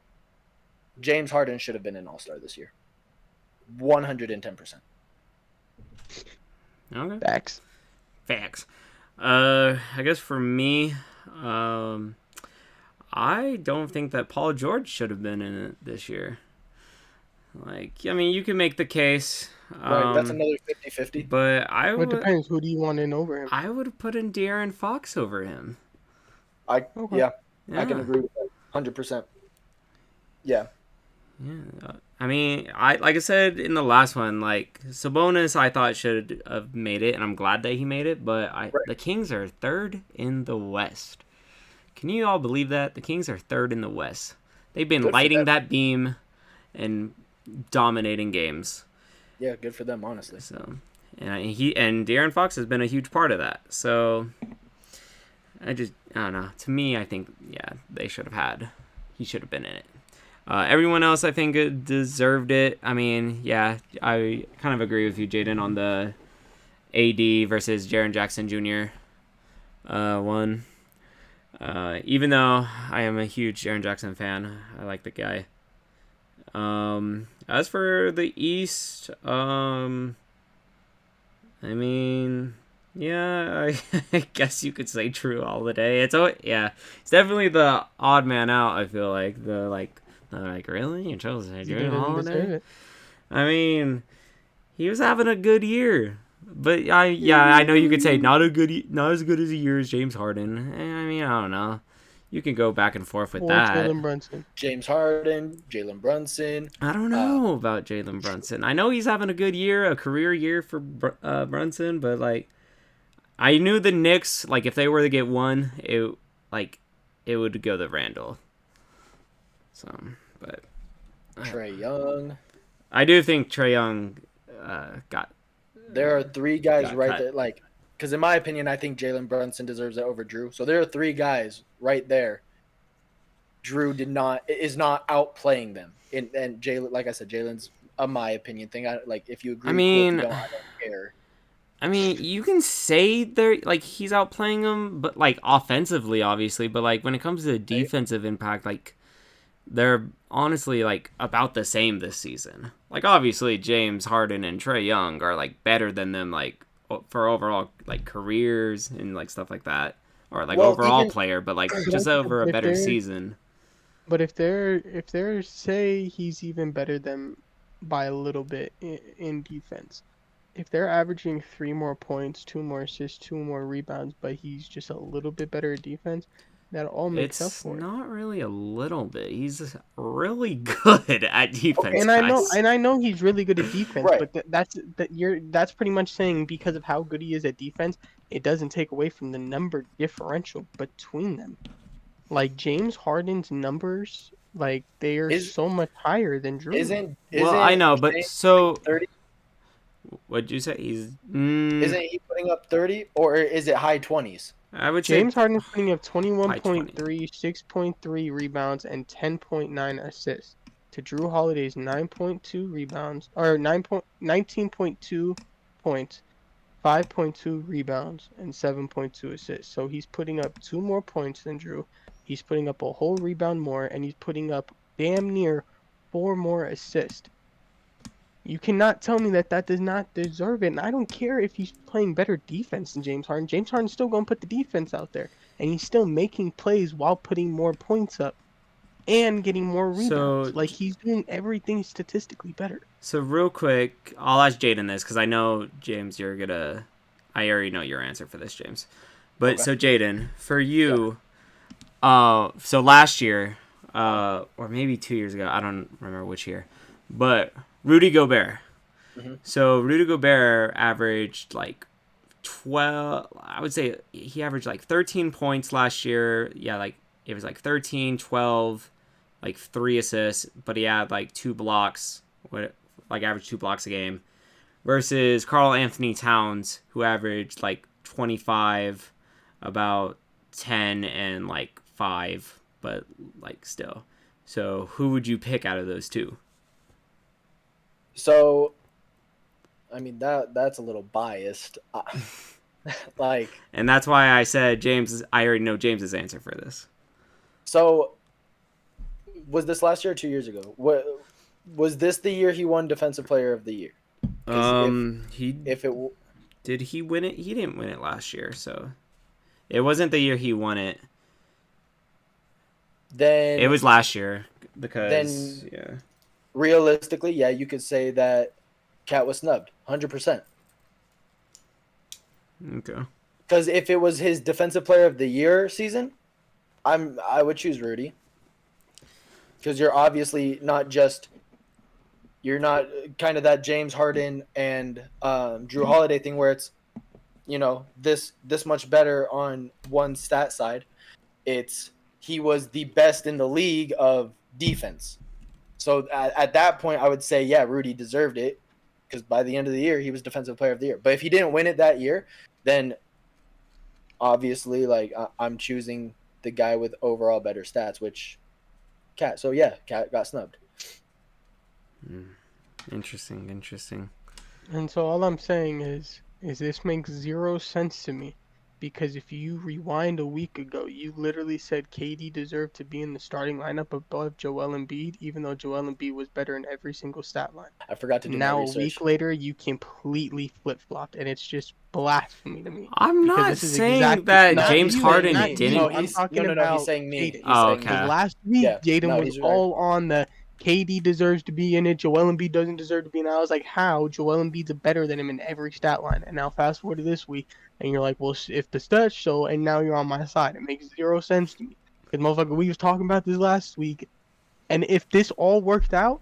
James Harden should have been an all-star this year. 110%. Okay. Facts. I guess for me, I don't think that Paul George should have been in it this year. You can make the case. Right, that's another 50-50. But It depends. Who do you want in over him? I would have put in De'Aaron Fox over him. Yeah, I can agree with that. 100%. Yeah. Yeah. Like I said in the last one, Sabonis I thought should have made it, and I'm glad that he made it, but the Kings are third in the West. Can you all believe that? The Kings are third in the West. They've been lighting that beam and dominating games. Yeah, good for them, honestly. So, and De'Aaron Fox has been a huge part of that. So, I don't know. To me, I think he should have been in it. Everyone else, I think, deserved it. I kind of agree with you, Jaden, on the AD versus Jaren Jackson Jr. One. Even though I am a huge Jaren Jackson fan, I like the guy. As for the East, I guess you could say Jrue Holiday. It's definitely the odd man out. I feel like the They're like, really? You chose He Jrue doesn't deserve Holiday? it. I mean, he was having a good year. But I know you could say not as good as a year as James Harden. I mean, I don't know. You can go back and forth with Or that. Jalen Brunson. James Harden, Jalen Brunson. I don't know about Jalen Brunson. I know he's having a good year, a career year for Brunson, but like, I knew the Knicks, like, if they were to get one, it would go to Randall. So, but Trae Young. I do think Trae Young got. There are three guys Got right cut. there. Like, because in my opinion, I think Jalen Brunson deserves it over Jrue. So there are three guys right there. Jrue is not outplaying them. And Jalen, like I said, Jalen's my opinion thing. Like, if you agree, I cool. If you mean, don't, I don't care. you can say they're like he's outplaying them, but like offensively, obviously. But like when it comes to defensive impact, like they're honestly like about the same this season. Like obviously James Harden and Trae Young are like better than them like for overall like careers and like stuff like that, or like Well, overall player, but like just over a If better they're season. But if they're say he's even better than by a little bit in defense, if they're averaging 3 more points, 2 more assists, 2 more rebounds, but he's just a little bit better at defense, that all makes up It's for it. not really a little bit. He's really good at defense, And I know, guys. and I know he's really good at defense, Right. but that's pretty much saying because of how good he is at defense, it doesn't take away from the number differential between them. Like James Harden's numbers, like they are Is so much higher than Drew. Well, I know, but Shane putting so up 30? what'd you say? Isn't he putting up 30, or is it high 20s? I would say James Harden's putting up high 20. 21.3, 6.3 rebounds, and 10.9 assists to Drew Holiday's 9.2 rebounds, or 19.2 points, 5.2 rebounds, and 7.2 assists. So he's putting up 2 more points than Drew. He's putting up a whole rebound more, and he's putting up damn near 4 more assists. You cannot tell me that that does not deserve it. And I don't care if he's playing better defense than James Harden. James Harden's still going to put the defense out there. And he's still making plays while putting more points up and getting more rebounds. So Like, he's doing everything statistically better. so real quick, I'll ask Jaden this because I know James, you're gonna. I already know your answer for this, James. But Okay. so Jaden, for you, so last year, or maybe 2 years ago, I don't remember which year, but Rudy Gobert. Mhm. So Rudy Gobert averaged like 12. I would say he averaged like 13 points last year. Yeah, like it was like 13, 12, like 3 assists, but he had like 2 blocks, like averaged 2 blocks a game, versus Karl Anthony Towns, who averaged like 25, about 10, and like 5, but like still. So who would you pick out of those two? So, I mean that's a little biased. Like, And that's why I said James. I already know James's answer for this. so was this last year or 2 years ago? What was this the year he won Defensive Player of the Year? 'Cause He if it did he win it? He didn't win it last year, so it wasn't the year he won it. then It was last year because yeah. realistically, yeah, you could say that Cat was snubbed 100%. Okay. Because if it was his Defensive Player of the Year season, I would choose Rudy. Because you're obviously you're not kind of that James Harden and Jrue Holiday thing where it's this much better on one stat side. It's he was the best in the league of defense. So at that point, I would say yeah, Rudy deserved it because by the end of the year he was Defensive Player of the Year. But if he didn't win it that year, then obviously like I'm choosing the guy with overall better stats, which Cat. So yeah, Cat got snubbed. Interesting. And so all I'm saying is this makes zero sense to me because if you rewind a week ago, you literally said KD deserved to be in the starting lineup above Joel Embiid, even though Joel Embiid was better in every single stat line. I forgot to do my Now a research. week later, you completely flip-flopped, and it's just blasphemy to me. I'm Because not this is saying exactly that not James he's you, saying Harden not me. you. No, didn't. I'm he's talking no. He's about saying me. Jaden. He's Oh, saying Because me. okay. last week, Yeah. Jaden No, was he's right. all on the KD deserves to be in it. Joel Embiid doesn't deserve to be in it. I was like, how? Joel Embiid's better than him in every stat line. And now fast forward to this week, and you're like, well, if the stats show, and now you're on my side. It makes zero sense to me. Because motherfucker, we was talking about this last week, and if this all worked out,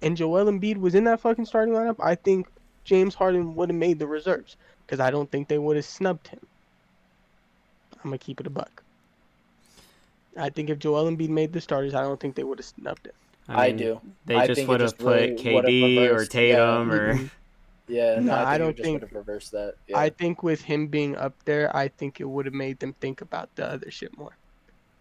and Joel Embiid was in that fucking starting lineup, I think James Harden would have made the reserves. Because I don't think they would have snubbed him. I'm gonna keep it a buck. I think if Joel Embiid made the starters, I don't think they would have snubbed him. I I mean, do. they I just think it would have just really put would have KD or reversed. Yeah. Tatum or. Yeah. No, No, I I think it don't just would think. have reversed that. I Yeah. think with him being up there, I think it would have made them think about the other shit more.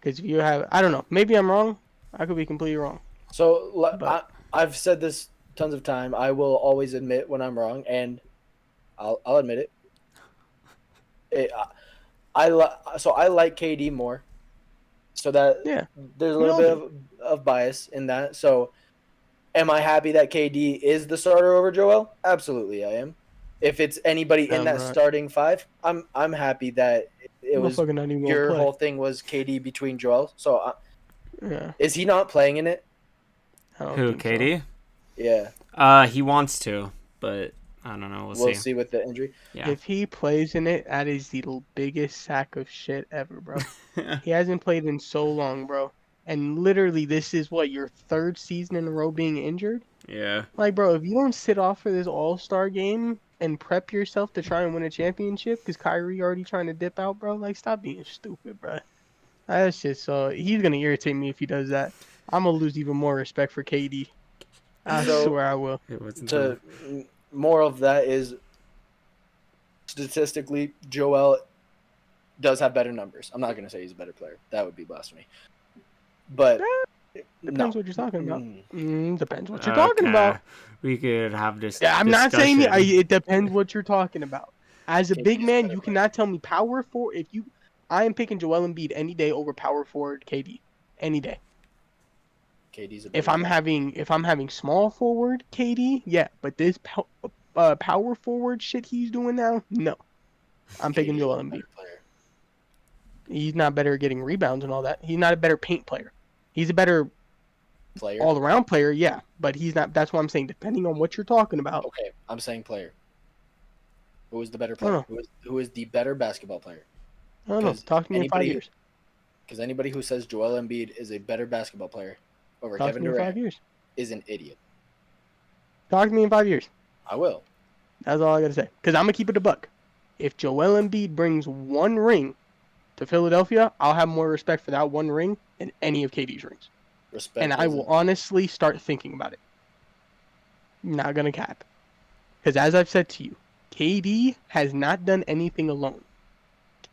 Because if you have, I don't know, maybe I'm wrong. I could be completely wrong. So But I've said this tons of time. I will always admit when I'm wrong, and I'll admit it. So I like KD more. So that yeah, there's a we little all bit do. of bias in that. So am I happy that KD is the starter over Joel? Absolutely, I am. If it's anybody No, in I'm that not. starting five, I'm happy that it was Motherfucker not even gonna your play. whole thing was KD between Joel. So Yeah, is he not playing in it? I don't Who, think so. KD? Yeah, He wants to, but I don't know. We'll we'll see. see with the injury. Yeah. If he plays in it, that is the biggest sack of shit ever, bro. He hasn't played in so long, bro. And literally, this is what, your third season in a row being injured? Yeah. Like, bro, if you don't sit off for this All-Star game and prep yourself to try and win a championship, because Kyrie already trying to dip out, bro, like, stop being stupid, bro. That's just so he's gonna irritate me if he does that. I'm gonna lose even more respect for KD. I So swear I will. It wasn't the. to more of that is statistically, Joel does have better numbers. I'm not going to say he's a better player. That would be blasphemy. But Depends no. what you're talking about. Depends what you're talking Okay. about. We could have this Yeah, I'm not saying discussion. it depends what you're talking about. As a big KD is a man, better you player. cannot tell me power forward. I am picking Joel Embiid any day over power forward KD any day. KD's a If better I'm having small forward KD, yeah, but this power forward shit he's doing now, no, I'm picking KD is Joel a Embiid. better player. He's not better at getting rebounds and all that. He's not a better paint player. He's a better Player? all-around player, yeah, but he's not. That's what I'm saying. Depending on what you're talking about, Okay, I'm saying player. Who is the better I don't player? know. Who is the better basketball player? I don't know. Because Talk to me in 5 anybody, years. because anybody who says Joel Embiid is a better basketball player over Talk to Kevin me in 5 Durant years. is an idiot. Talk to me in 5 years. I will. That's all I gotta say. Because I'm gonna keep it a buck. If Joel Embiid brings one ring to Philadelphia, I'll have more respect for that one ring than any of KD's rings. Respect. And I will honestly start thinking about it. Not gonna cap. Because as I've said to you, KD has not done anything alone.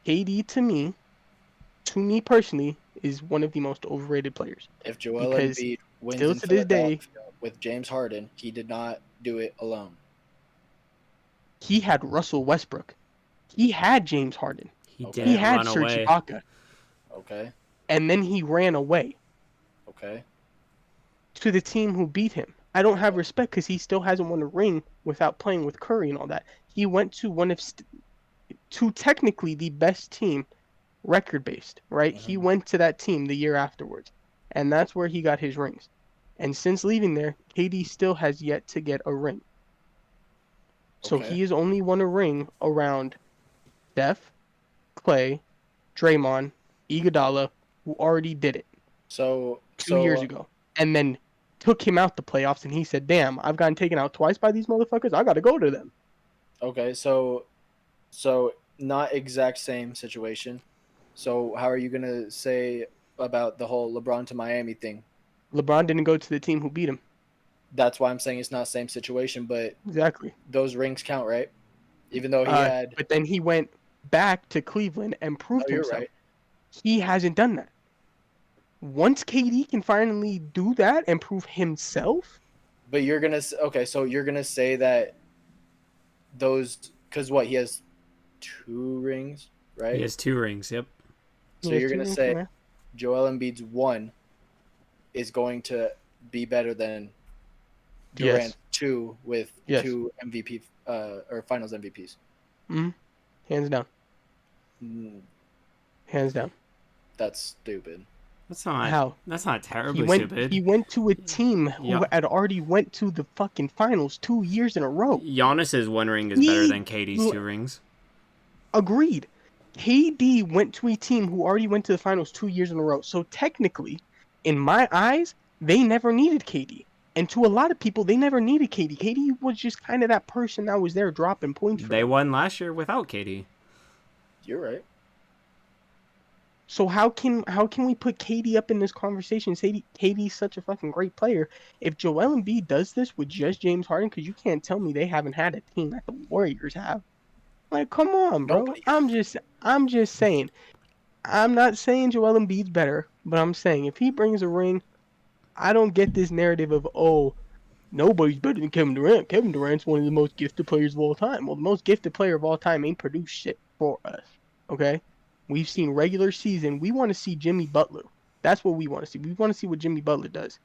KD to me personally, is one of the most overrated players. If Joel Because Embiid wins still in to this day, Philadelphia with James Harden, he did not do it alone. he had Russell Westbrook. He had James Harden. He Okay. He didn't had run Serge away. Ibaka. Okay. And then he ran away Okay. to the team who beat him. I don't have respect because he still hasn't won a ring without playing with Curry and all that. He went to to technically the best team record based, right? He went to that team the year afterwards. And that's where he got his rings. And since leaving there, KD still has yet to get a ring. So Okay. he has only won a ring around Steph, Clay, Draymond, Iguodala, who already did it So 2 years ago, and then took him out the playoffs. And he said, "Damn, I've gotten taken out twice by these motherfuckers. I got to go to them." okay, so not exact same situation. So how are you gonna say about the whole LeBron to Miami thing? LeBron didn't go to the team who beat him. That's why I'm saying it's not same situation, but Exactly. those rings count, right? Even though he had. But then he went back to Cleveland and No, proved you're himself. right. He hasn't done that. Once KD can finally do that and prove himself, But you're gonna okay, so you're gonna say that those because what he has 2 rings, right? He has 2 rings. Yep. So you're gonna say Joel Embiid's 1 is going to be better than Durant 2 with 2 MVP or Finals MVPs. Mm-hmm. Hands down. Hands down. That's stupid. That's not how. That's not terribly stupid. He went to a team who had already went to the fucking finals 2 years in a row. Giannis's 1 ring is better than KD's 2 rings. Agreed. KD went to a team who already went to the finals 2 years in a row. So technically, in my eyes, they never needed KD. And to a lot of people, they never needed KD. KD was just kind of that person that was there dropping points for They them. won last year without KD. You're right. So how can we put KD up in this conversation? Say KD's such a fucking great player. If Joel Embiid does this with just James Harden, because you can't tell me they haven't had a team that the Warriors have. Like, come on, bro. Nobody. I'm just saying. I'm not saying Joel Embiid's better, but I'm saying if he brings a ring, I don't get this narrative of, oh, nobody's better than Kevin Durant. Kevin Durant's one of the most gifted players of all time. Well, the most gifted player of all time ain't produced shit for us. Okay? We've seen regular season. We want to see Jimmy Butler. That's what we want to see. We want to see what Jimmy Butler does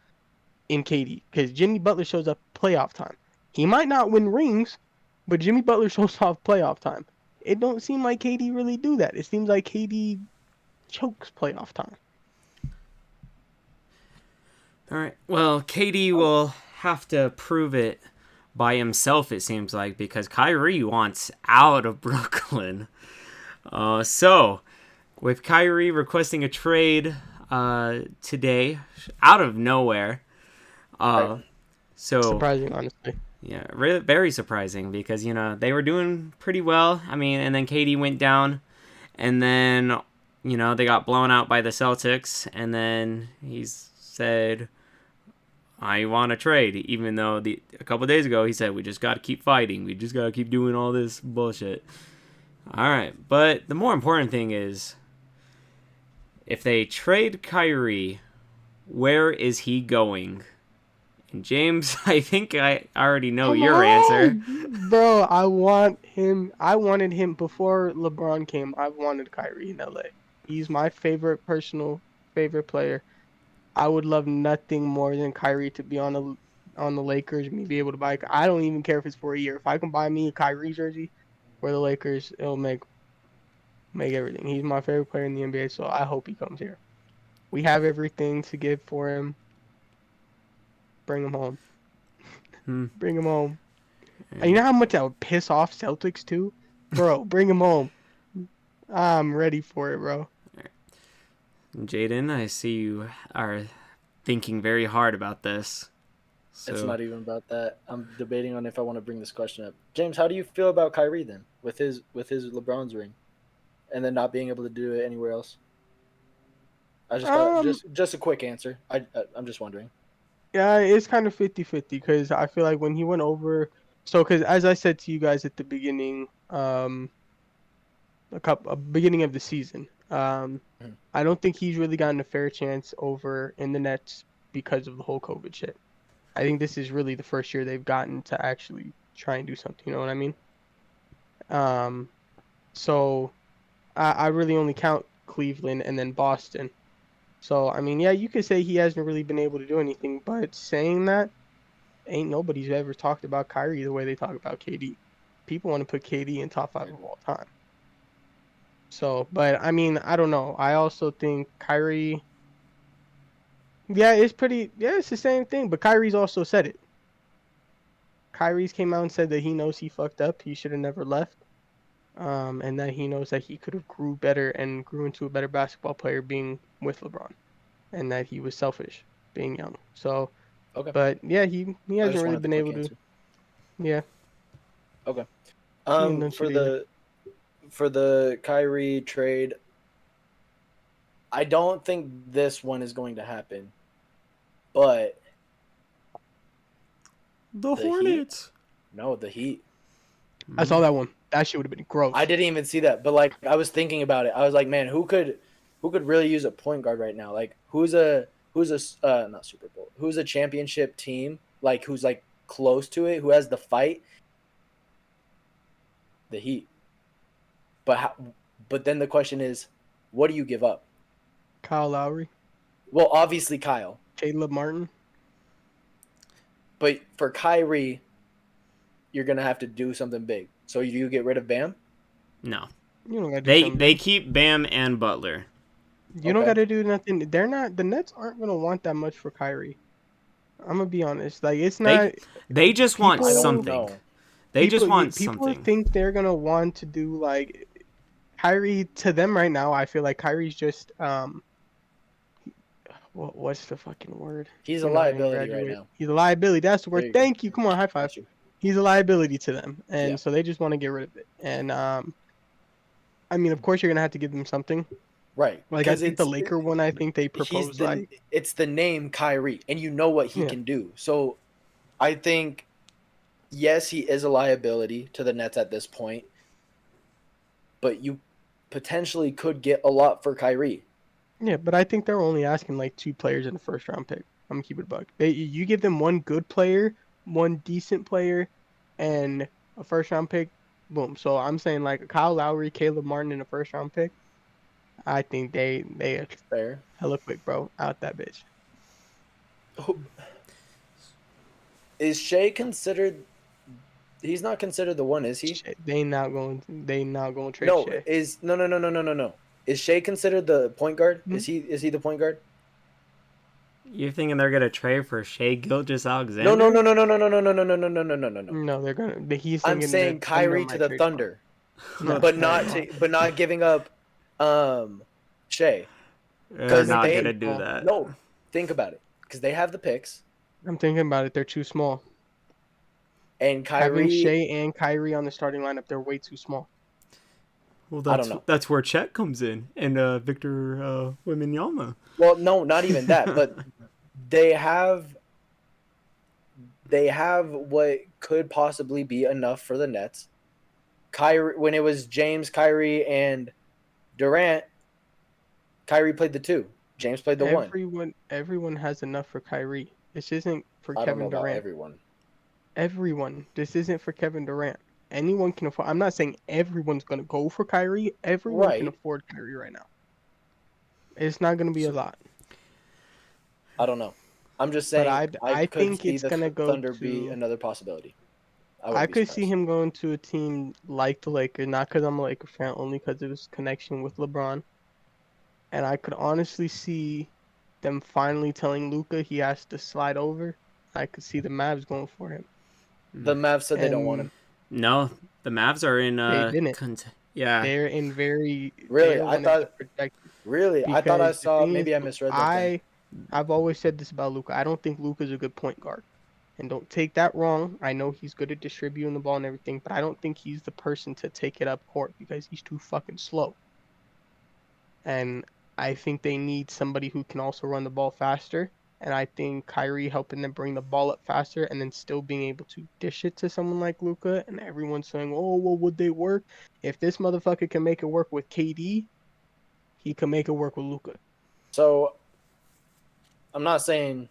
in KD. Because Jimmy Butler shows up playoff time. He might not win rings, but Jimmy Butler shows off playoff time. It don't seem like KD really do that. It seems like KD chokes playoff time. All right. Well, KD will have to prove it by himself, it seems like, because Kyrie wants out of Brooklyn. So, with Kyrie requesting a trade today, out of nowhere. So surprising, honestly. Yeah, very surprising because, they were doing pretty well. I mean, and then KD went down, and then, they got blown out by the Celtics, and then he said, I want to trade, even though a couple days ago he said, we just got to keep fighting. We just got to keep doing all this bullshit. All right, but the more important thing is, if they trade Kyrie, where is he going? And James, I think I already know your answer. Bro, I wanted him before LeBron came. I wanted Kyrie in LA. He's my personal favorite player. I would love nothing more than Kyrie to be on the Lakers, me be able to buy. I don't even care if it's for a year. If I can buy me a Kyrie jersey for the Lakers, it'll make everything. He's my favorite player in the NBA, so I hope he comes here. We have everything to give for him. Bring him home. Bring him home. And you know how much that would piss off Celtics too? Bro, bring him home. I'm ready for it, bro. Jaden, I see you are thinking very hard about this. So. It's not even about that. I'm debating on if I want to bring this question up. James, how do you feel about Kyrie then, with his LeBron's ring, and then not being able to do it anywhere else? I just got, just a quick answer. I'm just wondering. Yeah, it's kind of 50-50 because I feel like when he went over, because as I said to you guys at the beginning, beginning of the season, I don't think he's really gotten a fair chance over in the Nets because of the whole COVID shit. I think this is really the first year they've gotten to actually try and do something. You know what I mean? So I really only count Cleveland and then Boston. So, I mean, yeah, you could say he hasn't really been able to do anything, but saying that, ain't nobody's ever talked about Kyrie the way they talk about KD. People want to put KD in top 5 of all time. So, but, I mean, I don't know. I also think Kyrie, it's the same thing, but Kyrie's also said it. Kyrie's came out and said that he knows he fucked up. He should have never left. And that he knows that he could have grew better and grew into a better basketball player being with LeBron, and that he was selfish being young. So, okay. But yeah, he hasn't really been able to. Yeah. Okay. For the Kyrie trade, I don't think this one is going to happen, but the Hornets. The Heat. I saw that one. That shit would have been gross. I didn't even see that, but like I was thinking about it. I was like, man, who could really use a point guard right now? Like who's a not Super Bowl? Who's a championship team? Like who's like close to it? Who has the fight? The Heat. But then the question is, what do you give up? Kyle Lowry, Well, obviously Kyle. Caleb Martin. But for Kyrie, you're going to have to do something big. So you get rid of Bam? No. You don't got to do They something. they keep Bam and Butler. You don't got to do nothing. They're not. The Nets aren't gonna want that much for Kyrie. I'm gonna be honest. Like it's not. They just want People- something. They just want People something. think they're gonna want to do like Kyrie to them right now. I feel like Kyrie's just what's the fucking word? He's a You know, I didn't liability right graduate. now. He's a liability. That's the There word. you go. Thank you. Come on, high five. Got you. He's a liability to them, and Yeah. so they just want to get rid of it. And I mean, of course, you're gonna have to give them something. Right. Like I think the Laker one, I think they proposed like it's the name Kyrie, and you know what he Yeah. can do. So I think, yes, he is a liability to the Nets at this point, but you potentially could get a lot for Kyrie. Yeah, but I think they're only asking like 2 players in the first round pick. I'm gonna keep it a buck. You give them one good player, one decent player, and a first round pick. Boom. So I'm saying like Kyle Lowry, Caleb Martin in a first round pick. I think they are Fair. hella quick, bro. Out that bitch. Is Shea considered? He's not considered the one, is he? Shit, they not going to trade No. Shea. No. Is Shea considered the point guard? Hmm? Is he the point guard? You're thinking they're gonna trade for Shea Gilgeous-Alexander? No. No, they're gonna. He's I'm thinking saying the Thunder Kyrie might to the trade for him. Thunder, No, but not giving up Shea. They're 'Cause not they- gonna do that. No, think about it, because they have the picks, I'm thinking about it. They're too small. and Having Kyrie. Shea and Kyrie on the starting lineup, they're way too small. Well, I don't know. That's where Chet comes in, and Victor Wembanyama. Well, no, not even that, but they have what could possibly be enough for the Nets. Kyrie, when it was James, Kyrie, and Durant, Kyrie played the 2. James played the 1. Everyone has enough for Kyrie. This isn't for I don't know Kevin about Durant. everyone. Everyone. This isn't for Kevin Durant. Anyone can afford. I'm not saying everyone's gonna go for Kyrie. Everyone can Right. afford Kyrie right now. It's not gonna be a lot. I don't know. I'm just But saying. I could think see it's the gonna go Thunder be to. another possibility. I could see him going to a team like the Lakers, not because I'm a Laker fan, only because of his connection with LeBron. And I could honestly see them finally telling Luka he has to slide over. I could see the Mavs going for him. The Mavs said they don't want And him. No, the Mavs are in. They didn't. Yeah. They're in very. Really? They I wanted thought. to protect Really, I thought I because the saw. thing Maybe is, I misread that. Then. I've always said this about Luka. I don't think Luka's a good point guard. And don't take that wrong. I know he's good at distributing the ball and everything, but I don't think he's the person to take it up court because he's too fucking slow. And I think they need somebody who can also run the ball faster. And I think Kyrie helping them bring the ball up faster and then still being able to dish it to someone like Luka. And everyone's saying, oh, well, would they work? If this motherfucker can make it work with KD, he can make it work with Luka. So, I'm not saying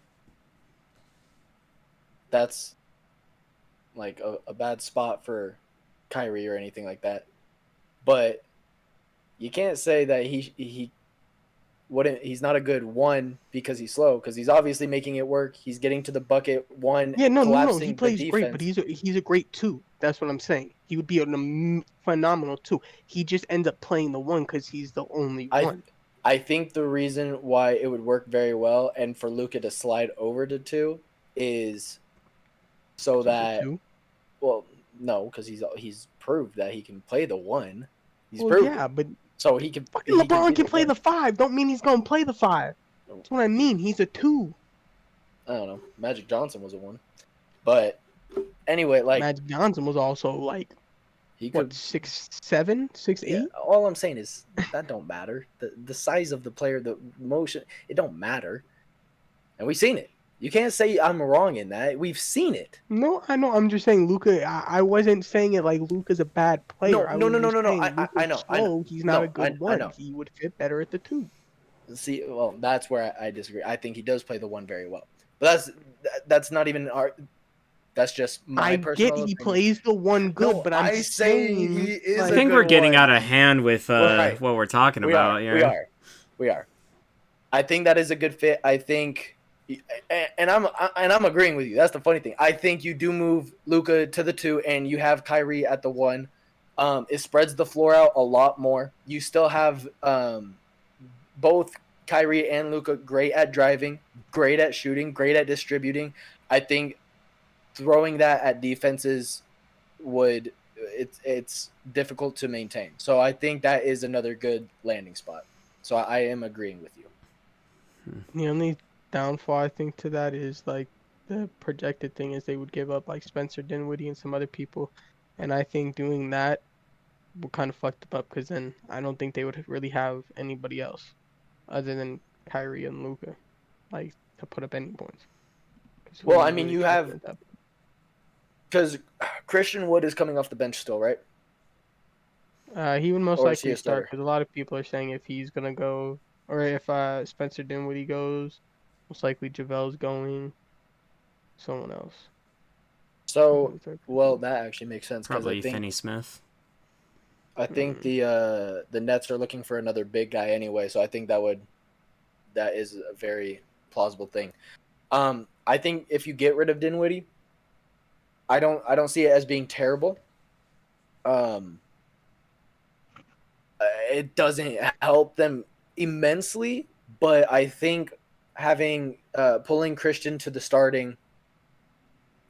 that's like a bad spot for Kyrie or anything like that, but you can't say that he wouldn't. He's not a good one because he's slow. Because he's obviously making it work. He's getting to the bucket. Yeah, no. Collapsing He plays the great, but defense. he's a great 2. That's what I'm saying. He would be a phenomenal 2. He just ends up playing the 1 because he's the only one. I think the reason why it would work very well and for Luka to slide over to 2 is so that. Well, no, because he's proved that he can play the 1. He's proved. Yeah, but so he can. Fucking LeBron can play the 5. Don't mean he's gonna play the 5. That's what I mean. He's a 2. I don't know. Magic Johnson was a 1, but anyway, like Magic Johnson was also like he could 6'7", 6'8". Yeah, all I'm saying is that don't matter. The size of the player, the motion, it don't matter, and we've seen it. You can't say I'm wrong in that. We've seen it. No, I know. I'm just saying Luka. I wasn't saying it like Luka's a bad player. No. I know. He's not a good 1. I know. He would fit better at the 2. See, well, that's where I disagree. I think he does play the 1 very well, but that's not even That's just my I personal get he opinion. plays the one good, No, but I'm I say he saying is I a think good we're getting one. out of hand with Right. what we're talking We about. are. Yeah. We are. I think that is a good fit. I think, and I'm agreeing with you. That's the funny thing. I think you do move Luka to the 2, and you have Kyrie at the 1. It spreads the floor out a lot more. You still have both Kyrie and Luka great at driving, great at shooting, great at distributing. I think throwing that at defenses would it's difficult to maintain. So I think that is another good landing spot. So I am agreeing with you. the only downfall I think to that is like the projected thing is they would give up like Spencer Dinwiddie and some other people, and I think doing that will kind of fuck them up because then I don't think they would really have anybody else other than Kyrie and Luka, like to put up any points. 'Cause who Well, are I you mean, really you trusting have at that point? because Christian Wood is coming off the bench still, right? He would most Or is he likely a start starter? because a lot of people are saying if he's gonna go or if Spencer Dinwiddie goes, most likely JaVale's going, someone else. Who's So, the third well, person? that actually makes sense because Probably Finney Smith. I think the Nets are looking for another big guy anyway. So I think that is a very plausible thing. I think if you get rid of Dinwiddie, I don't see it as being terrible. Um, it doesn't help them immensely, but I think having pulling Christian to the starting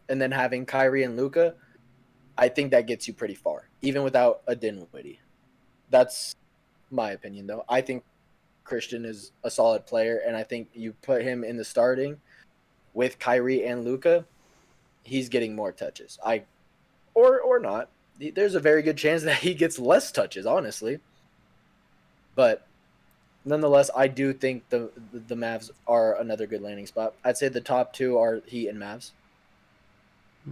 and then having Kyrie and Luka, I think that gets you pretty far, even without a Dinwiddie. That's my opinion, though. I think Christian is a solid player, and I think you put him in the starting with Kyrie and Luka, he's getting more touches. Or not. There's a very good chance that he gets less touches, honestly. But nonetheless, I do think the Mavs are another good landing spot. I'd say the top 2 are Heat and Mavs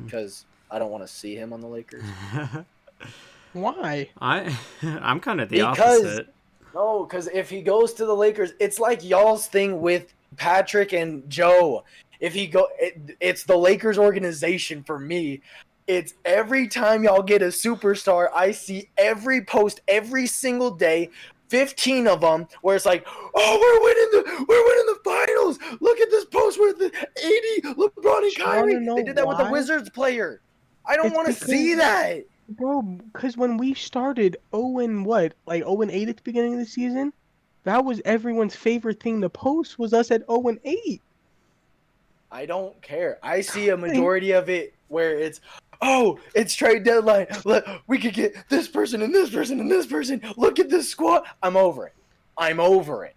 because I don't want to see him on the Lakers. Why? I'm kind of the Because opposite. no, because if he goes to the Lakers, it's like y'all's thing with Patrick and Joe. If he it's the Lakers organization for me. It's every time y'all get a superstar, I see every post every single day, 15 of them, where it's like, oh, we're winning the finals. Look at this post with the 80 LeBron and You wanna Kyrie. know They did that with the why? Wizards player. I don't It's want to because, see that. bro, because when we started 0 and what, like 0 and 8 at the beginning of the season, that was everyone's favorite thing to post was us at 0 and 8. I don't care. I see a majority of it where it's, oh, it's trade deadline. We could get this person and this person and this person. Look at this squad. I'm over it. I'm over it.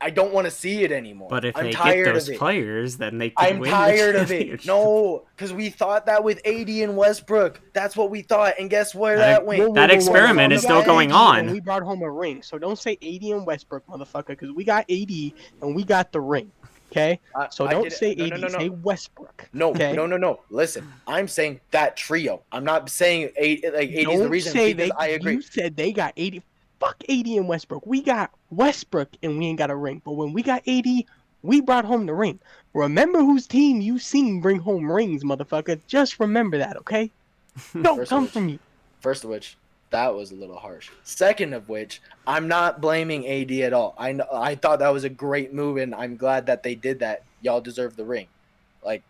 I don't want to see it anymore. But if I'm they get tired those of it. players, then they could I'm win the tired of it. championship. No, because we thought that with AD and Westbrook. That's what we thought. And guess where that went? That experiment On is the still bench. going And on. we brought home a ring. So don't say 80 and Westbrook, motherfucker, because we got 80 and we got the ring. Okay? So I don't did it. say No, 80, no. say Westbrook. No, Okay? no. Listen, I'm saying that trio. I'm not saying 80 is the Don't reason say because I agree. you said they got 80. Fuck 80 and Westbrook. We got Westbrook and we ain't got a ring. But when we got 80, we brought home the ring. Remember whose team you seen bring home rings, motherfucker. Just remember that, okay? Don't come for me. First of which, that was a little harsh. Second of which, I'm not blaming AD at all. I thought that was a great move, and I'm glad that they did that. Y'all deserve the ring. Like,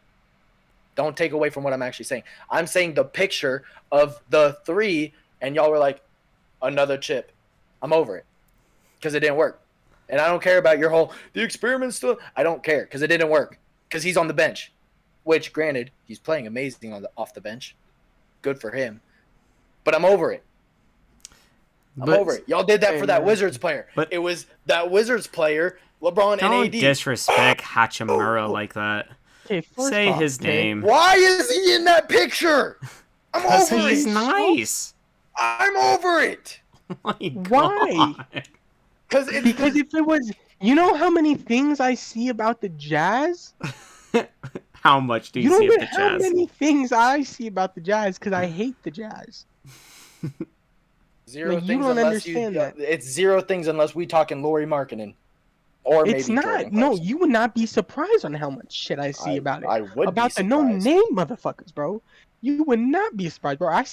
don't take away from what I'm actually saying. I'm saying the picture of the 3, and y'all were like, another chip. I'm over it because it didn't work. And I don't care about your whole, the experiment still. I don't care because it didn't work because he's on the bench, which, granted, he's playing amazing off the bench. Good for him. But I'm over it. I'm over it. Y'all did that for that Wizards player. But it was that Wizards player, LeBron and AD. Don't disrespect Hachimura like that. Okay, Say his name. Why is he in that picture? I'm over it. He's nice. I'm over it. Oh my God. Why? Because if it was, you know how many things I see about the Jazz? How much do you see of the Jazz? How many things I see about the Jazz because I hate the Jazz. Zero like, things you don't unless understand that. It's zero things unless we talking Lauri Markkinen. Or It's maybe Jordan not. No, Clarkson. you would not be surprised on how much shit I see about it. I would About be the surprised. no-name motherfuckers, bro. You would not be surprised, bro. I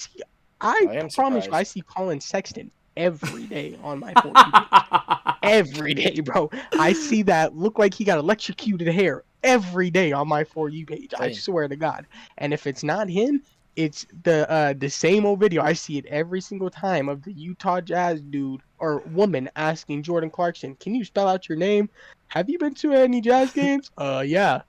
I am promise you, I surprised. see Colin Sexton every day on my For You page. Every day, bro. I see that look like he got electrocuted hair every day on my For You page. I Same. swear to God. And if it's not him, it's the same old video. I see it every single time of the Utah Jazz dude or woman asking Jordan Clarkson, "Can you spell out your name? Have you been to any Jazz games?" Yeah,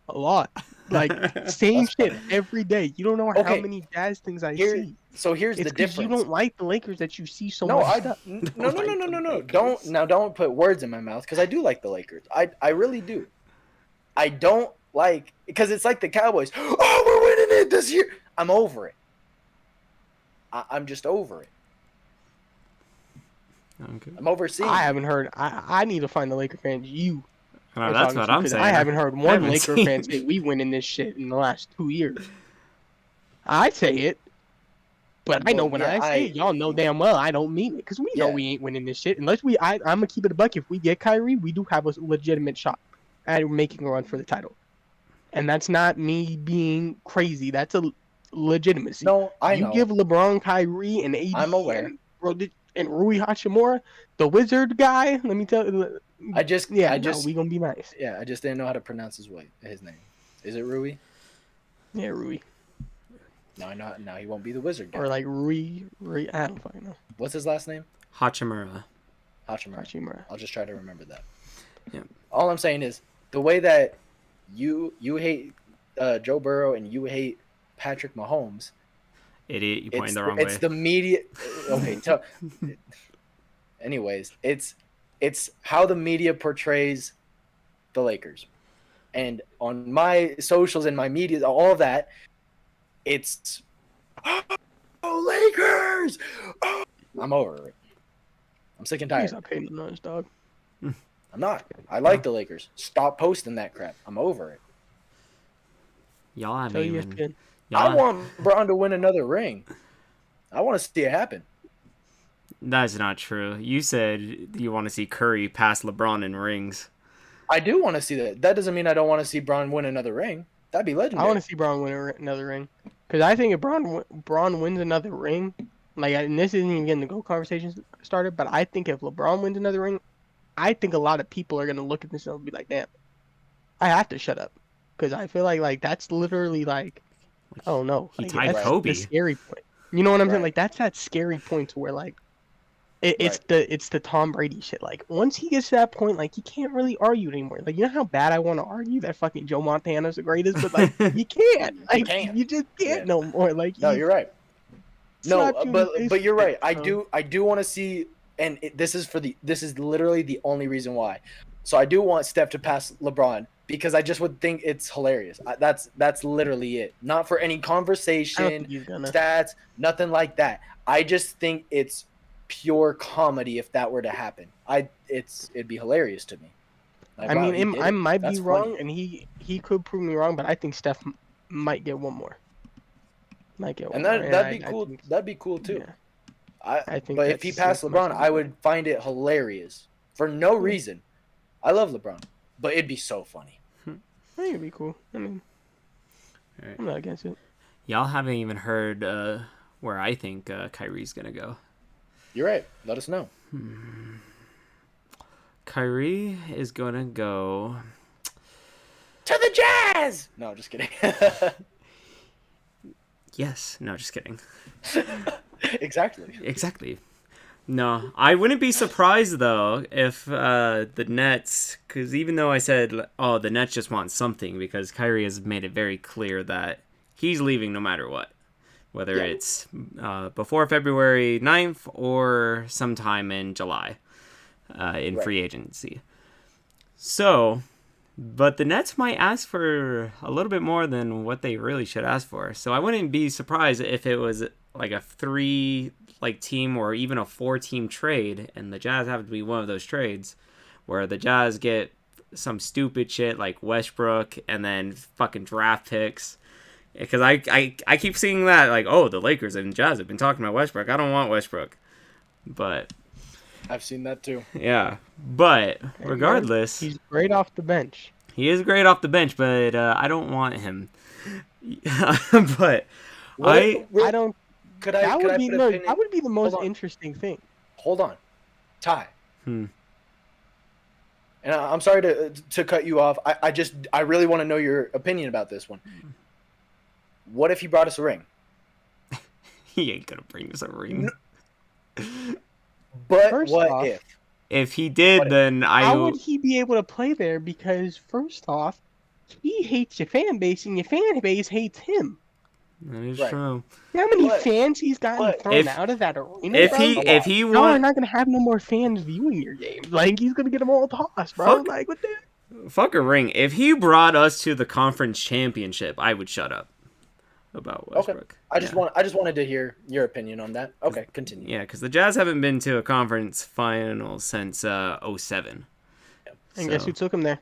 a lot. Like same That's shit funny. every day. You don't know how Okay, many Jazz things I here's see. the It's because you difference. don't like the Lakers that you see so No, much stuff. no, no, no, no, no, no. Don't put words in my mouth because I do like the Lakers. I really do. I don't like because it's like the Cowboys. Oh, we're winning it this year. I'm over it. I'm just over it. Okay. I'm overseeing. I haven't heard. I need to find the Laker fans you No, are that's talking what to I'm because saying. I haven't heard I one haven't Laker seen- fan say we winning this shit in the last 2 years. I say it, but I know Well, when yeah, I say it, y'all know damn well I don't mean it because we know Yeah. we ain't winning this shit unless we. I'm gonna keep it a buck. If we get Kyrie, we do have a legitimate shot at making a run for the title, and that's not me being crazy. That's a legitimacy. No, I You know. give LeBron, Kyrie, and AD I'm aware. and Rui Hachimura, the wizard guy. Let me tell you. I just we gonna be nice. I just didn't know how to pronounce his name. Is it Rui? Yeah, Rui No, now he won't be the wizard guy. or like Rui. I don't fucking know. What's his last name? Hachimura. Hachimura. I'll just try to remember that. Yeah. All I'm saying is the way that you hate Joe Burrow and you hate Patrick Mahomes. Idiot, you pointed the wrong It's way. the media. Okay, anyways, it's how the media portrays the Lakers, and on my socials and my media, all of that, it's oh Lakers. Oh. I'm over it. I'm sick and tired. He's not paying the nuts, dog. I'm not. I like the Lakers. Stop posting that crap. I'm over it. Y'all haven't Tell even. ESPN. I want Braun to win another ring. I want to see it happen. That's not true. You said you want to see Curry pass LeBron in rings. I do want to see that. That doesn't mean I don't want to see Braun win another ring. That'd be legendary. I want to see Braun win another ring because I think if Braun wins another ring, like, and this isn't even getting the GOAT conversation started, but I think if LeBron wins another ring, I think a lot of people are gonna look at this and be like, "Damn, I have to shut up," because I feel like that's literally like, I don't know, He like, tied that's Kobe. the scary point. You know what I'm saying? Right. Like that's that scary point to where like it's Right. the Tom Brady shit. Like once he gets to that point, like you can't really argue anymore. Like you know how bad I want to argue that fucking Joe Montana's the greatest, but like you can't. Like can't. you just can't Yeah. no more. Like No, you're right. No, slapped you in the face but you're with right. it, I do want to see, and this is literally the only reason why. So I do want Steph to pass LeBron because I just would think it's hilarious. That's literally it. Not for any I don't conversation, think he's gonna. stats, nothing like that. I just think it's pure comedy if that were to happen. It'd be hilarious to me. Like, I wow, mean, he did I it. might be That's wrong, funny. and he could prove me wrong, but I think Steph might get one more. Might get one And more. that'd be I cool. think, That'd be cool too. yeah, I think. But if he passed LeBron, I would find it hilarious for no reason. I love LeBron, but it'd be so funny. I think it'd be cool. I mean, Right. I'm not against it. Y'all haven't even heard where I think Kyrie's gonna go. You're right. Let us know. Kyrie is gonna go. To the Jazz. No, just kidding. Yes. No, just kidding. Exactly. Exactly. No, I wouldn't be surprised though if the Nets, because even though I said, oh, the Nets just want something, because Kyrie has made it very clear that he's leaving no matter what, whether it's before February 9th or sometime in July in free agency. So, but the Nets might ask for a little bit more than what they really should ask for. So I wouldn't be surprised if it was like a 3 team or even a 4-team trade, and the Jazz have to be one of those trades where the Jazz get some stupid shit like Westbrook and then fucking draft picks. Because I keep seeing that, like, oh, the Lakers and Jazz have been talking about Westbrook. I don't want Westbrook. But I've seen that too. Yeah, but Hey, man, regardless, he's great off the bench. he is great off the bench. But I don't want him. But What? I I don't. That Could would I be put a no. pin in? That would be the Hold most on. interesting thing. Hold on. Ty. hmm, And I'm sorry to cut you off. I really want to know your opinion about this one. What if he brought us a ring? he ain't gonna bring us a ring. But First what off, if? If he did, What if? then how would he be able to play there? Because first off, he hates your fan base, and your fan base hates him. That is Right. true. You know how many But- fans he's gotten but thrown if- out of that arena, If bro? he A if lot. he Y'all are want not gonna have no more fans viewing your games. Like he's gonna get them all tossed, bro. Fuck. Like what the? fuck a ring. If he brought us to the conference championship, I would shut up about Westbrook. I just wanted to hear your opinion on that. Okay, continue. Yeah, because the Jazz haven't been to a conference final since 07. And guess who took him there?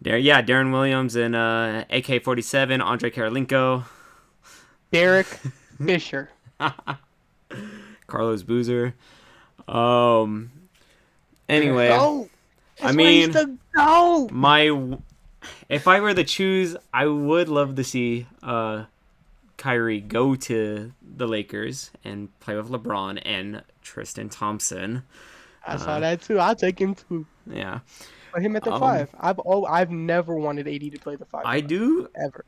Darren Williams and AK-47, Andre Karolinko, Derek Fisher. Carlos Boozer. Anyway, Go. I That's mean, where he's the go. if I were to choose, I would love to see Kyrie go to the Lakers and play with LeBron and Tristan Thompson. I saw that too. I'll take him too. Yeah, Put him at the 5. I've never wanted AD to play the 5. I do. Ever.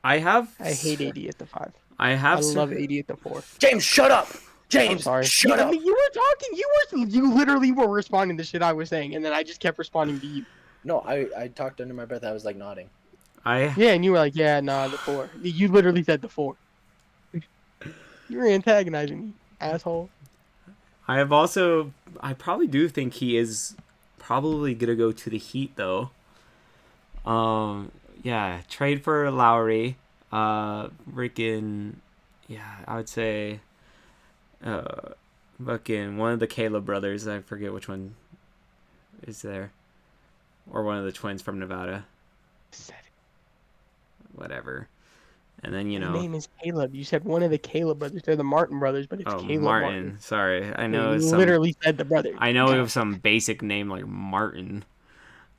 I hate AD at the 5. I have. I love AD at the 4. James, shut up. James, I'm sorry. shut up. You were talking. You literally were responding to shit I was saying, and then I just kept responding to you. No, I talked under my breath. I was like nodding. Yeah, and you were like, yeah, nah, the 4. You literally said the 4. You were antagonizing me, asshole. I probably do think he is probably gonna go to the Heat though. Yeah, trade for Lowry. Freaking, yeah, I would say, fucking one of the Caleb brothers. I forget which one is there, or one of the twins from Nevada. Whatever. And then His name is Caleb. You said one of the Caleb brothers. They're the Martin brothers, but it's Caleb Martin. Sorry, I know You it's literally said the brother. I know it was some basic name like Martin.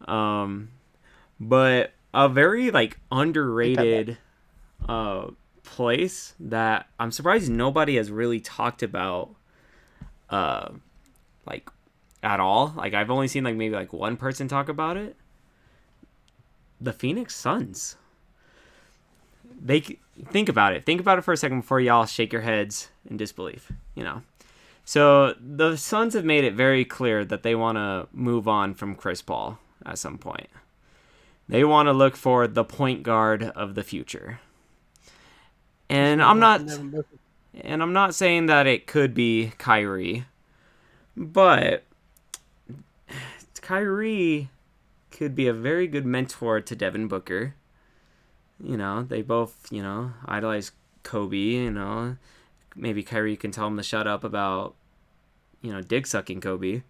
But a very like underrated place that I'm surprised nobody has really talked about like at all. Like I've only seen like maybe like one person talk about it. The Phoenix Suns. Think about it. Think about it for a second before y'all shake your heads in disbelief, you know. So the Suns have made it very clear that they want to move on from Chris Paul at some point. They want to look for the point guard of the future. And I'm not saying that it could be Kyrie, but Kyrie could be a very good mentor to Devin Booker. You know, they both, you know, idolize Kobe, you know. Maybe Kyrie can tell him to shut up about, you know, dick sucking Kobe.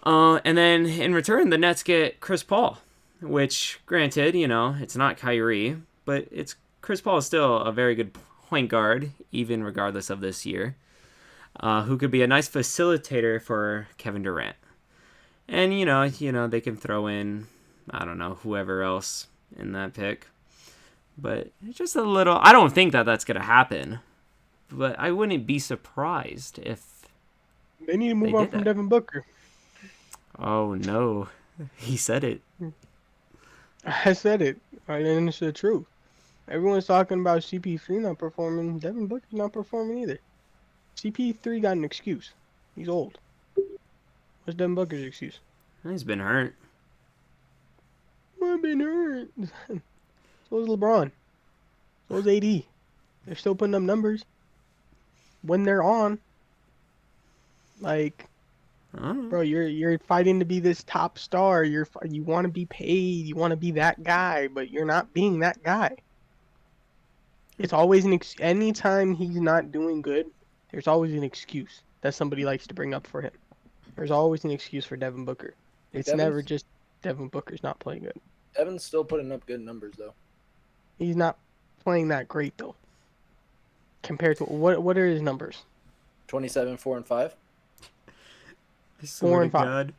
And then in return, the Nets get Chris Paul, which, granted, you know, it's not Kyrie, but Chris Paul is still a very good point guard, even regardless of this year, who could be a nice facilitator for Kevin Durant. And, you know, they can throw in, I don't know, whoever else in that pick. But it's just a little... I don't think that that's going to happen. But I wouldn't be surprised if... They need to move on from Devin Booker. Oh, no. He said it. I said it. And it's the truth. Everyone's talking about CP3 not performing. Devin Booker's not performing either. CP3 got an excuse. He's old. What's Devin Booker's excuse? He's been hurt. I've been hurt. So is LeBron. So is AD. They're still putting up numbers. When they're on. Like, bro, you're fighting to be this top star. You want to be paid. You want to be that guy, but you're not being that guy. It's always anytime he's not doing good, there's always an excuse that somebody likes to bring up for him. There's always an excuse for Devin Booker. It's never just Devin Booker's not playing good. Devin's still putting up good numbers though. He's not playing that great though. Compared to what are his numbers? 27, 4, and 5. I swear 4 to and 5. God,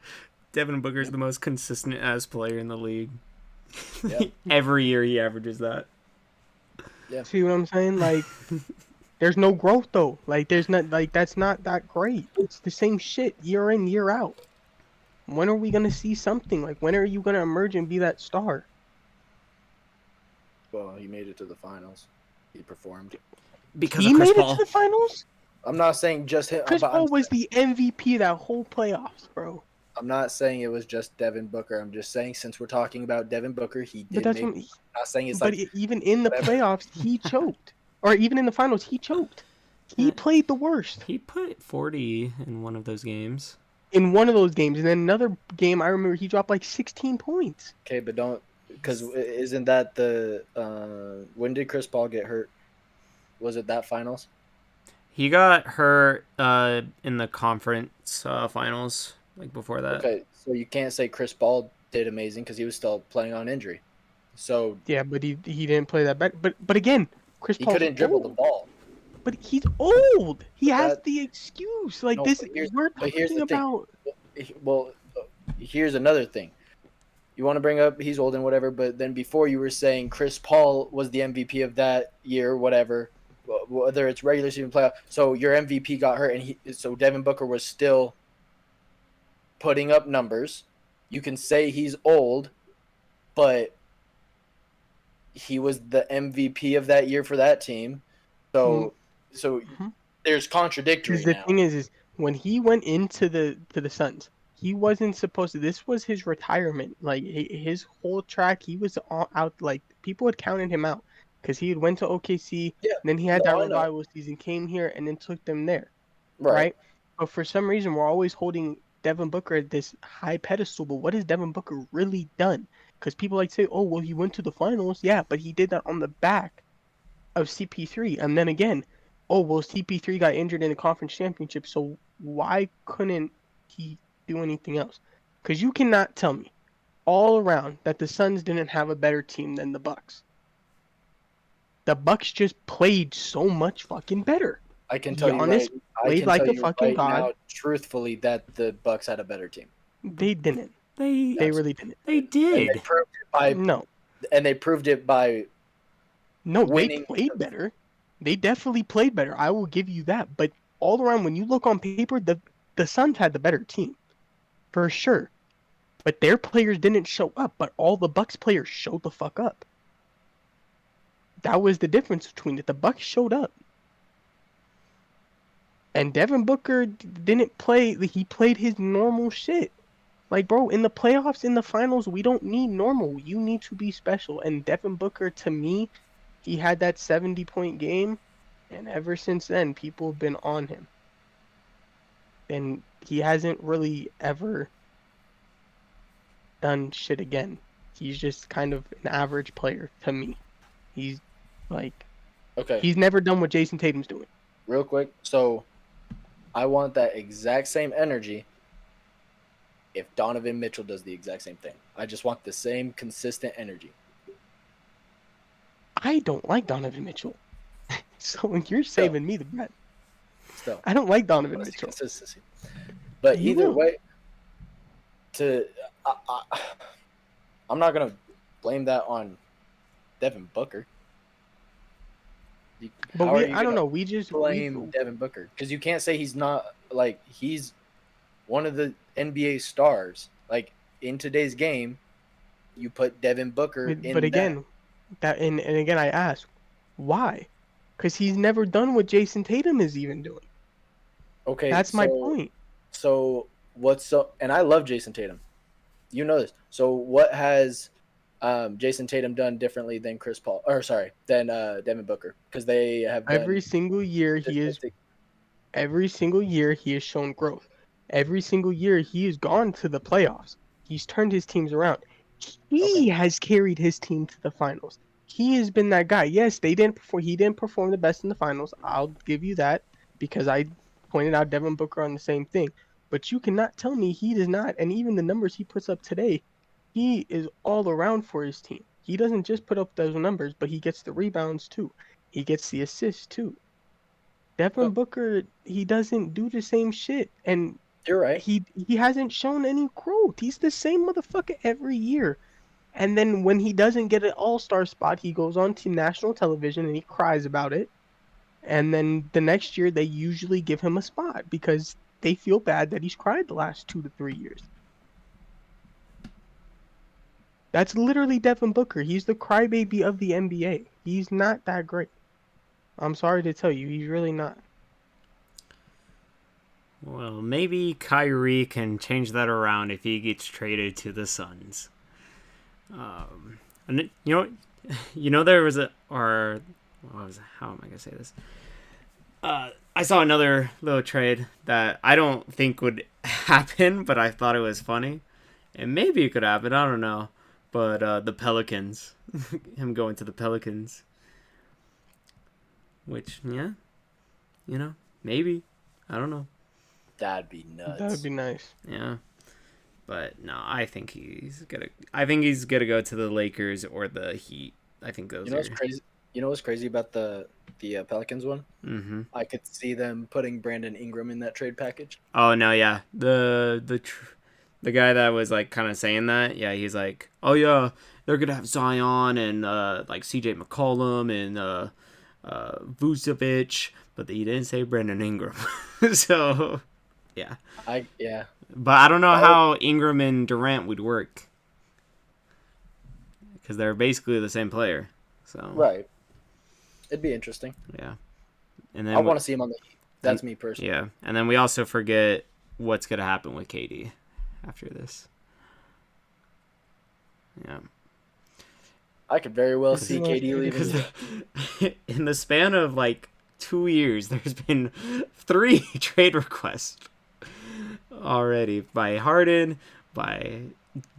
Devin Booker's the most consistent ass player in the league. Yeah. Every year he averages that. Yeah. See what I'm saying? Like, there's no growth though. Like, there's not like that's not that great. It's the same shit year in, year out. When are we gonna see something? Like, when are you gonna emerge and be that star? Well, he made it to the finals. He performed. Because He of Chris made it to Paul. the finals. I'm not saying just him, Chris but Paul was the MVP that whole playoffs, bro. I'm not saying it was just Devin Booker. I'm just saying since we're talking about Devin Booker, he But did that's make. what. I'm not saying it's But like even in the whatever. playoffs, he choked, or even in the finals, he choked. He played the worst He put 40 in one of those games. in one of those games, and then another game I remember he dropped like 16 points. Okay, but don't because isn't that the when did Chris Paul get hurt? Was it that finals? He got hurt in the conference finals, like before that. Okay, so you can't say Chris Paul did amazing because he was still playing on injury. So Yeah, but he didn't play that bad. But again, Chris he Paul's couldn't dribble the old. ball. But he's old. He But has that the excuse. Like no, this, here's we're but here's talking the thing. about. Well, here's another thing. You want to bring up he's old and whatever, but then before you were saying Chris Paul was the MVP of that year, whatever, whether it's regular season playoff. So your MVP got hurt, and so Devin Booker was still putting up numbers. You can say he's old, but he was the MVP of that year for that team. So Mhm. there's contradictory Because the now. thing is when he went into the Suns, he wasn't supposed to. This was his retirement. Like his whole track, he was out. Like people had counted him out because he had went to OKC, Yeah, then he had that no, I know. revival season, came here, and then took them there, Right. right? But for some reason, we're always holding Devin Booker at this high pedestal. But what has Devin Booker really done? Because people like say, oh well, he went to the finals. Yeah, but he did that on the back of CP3. And then again, oh well, CP3 got injured in the conference championship, so why couldn't he do anything else? Because you cannot tell me all around that the Suns didn't have a better team than the Bucks. The Bucks just played so much fucking better. I can tell you Giannis right. I played can tell like a you fucking right god. now, truthfully, that the Bucks had a better team. They didn't. They They really didn't. they And they did. proved it by No. No, they winning. played better. They definitely played better. I will give you that. But all around, when you look on paper, the Suns had the better team for sure. But their players didn't show up. But all the Bucks players showed the fuck up. That was the difference between it. The Bucks showed up, and Devin Booker didn't play. He played his normal shit. Like, bro, in the playoffs, in the finals, we don't need normal. You need to be special. And Devin Booker, to me, he had that 70-point game, and ever since then, people have been on him. And he hasn't really ever done shit again. He's just kind of an average player to me. He's like, Okay, he's never done what Jason Tatum's doing. real quick. So I want that exact same energy if Donovan Mitchell does the exact same thing. I just want the same consistent energy. I don't like Donovan Mitchell. So you're saving me the bet. Still, I don't like I Donovan want to see Mitchell. consistency. But You either will. way, I'm not gonna blame that on Devin Booker. But How are you I don't gonna know. We blame Devin Booker? Because you can't say he's not like he's one of the NBA stars. Like in today's game, you put Devin Booker but in that. again, and again, I ask, why? Because he's never done what Jason Tatum is even doing. Okay, That's my point. so what's so? And I love Jason Tatum. You know this. So what has Jason Tatum done differently than Chris Paul? Or sorry, than Devin Booker? Because they have done Every single year every single year he has shown growth. Every single year he has gone to the playoffs. He's turned his teams around. Okay. He has carried his team to the finals. He has been that guy. Yes, they didn't perform. He didn't perform the best in the finals. I'll give you that because I pointed out Devin Booker on the same thing. But you cannot tell me he does not. And even the numbers he puts up today, he is all around for his team. He doesn't just put up those numbers, but he gets the rebounds too. He gets the assists too. Devin Booker, he doesn't do the same shit. And You're right. He hasn't shown any growth. He's the same motherfucker every year. And then when he doesn't get an all-star spot, he goes on to national television and he cries about it. And then the next year they usually give him a spot because they feel bad that he's cried the last 2 to 3 years. That's literally Devin Booker. He's the crybaby of the NBA. He's not that great. I'm sorry to tell you, he's really not. Well, maybe Kyrie can change that around if he gets traded to the Suns. And there was how am I gonna say this? I saw another little trade that I don't think would happen, but I thought it was funny, and maybe it could happen. I don't know, but the Pelicans, him going to the Pelicans, which maybe, I don't know. That'd be nuts. That would be nice. Yeah. But no, I think he's gonna go to the Lakers or the Heat. I think those. What's crazy? You know what's crazy about the Pelicans one? Mm-hmm. I could see them putting Brandon Ingram in that trade package. Oh no, yeah, the guy that was like kind of saying that, yeah, he's like, oh yeah, they're gonna have Zion and like C.J. McCollum and Vucevic, but he didn't say Brandon Ingram. So, yeah. But I don't know how Ingram and Durant would work because they're basically the same player. So right, it'd be interesting. Yeah, and then I want to see him on the Heat. That's me personally. Yeah, and then we also forget what's gonna happen with KD after this. Yeah, I could very well see KD leaving. In the span of like 2 years, there's been 3 trade requests already by Harden, by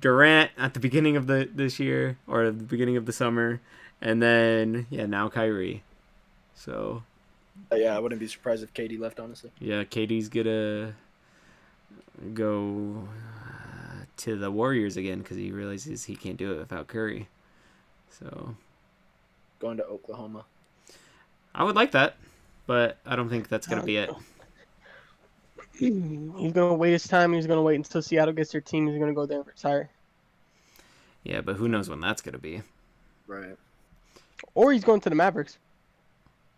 Durant at the beginning of this year or the beginning of the summer, and then now Kyrie. So yeah, I wouldn't be surprised if KD left, honestly. Yeah, KD's gonna go to the Warriors again because he realizes he can't do it without Curry. So going to Oklahoma. I would like that, but I don't think that's gonna be it. He's gonna wait his time. He's gonna wait until Seattle gets their team. He's gonna go there and retire. Yeah, but who knows when that's gonna be? Right. Or he's going to the Mavericks.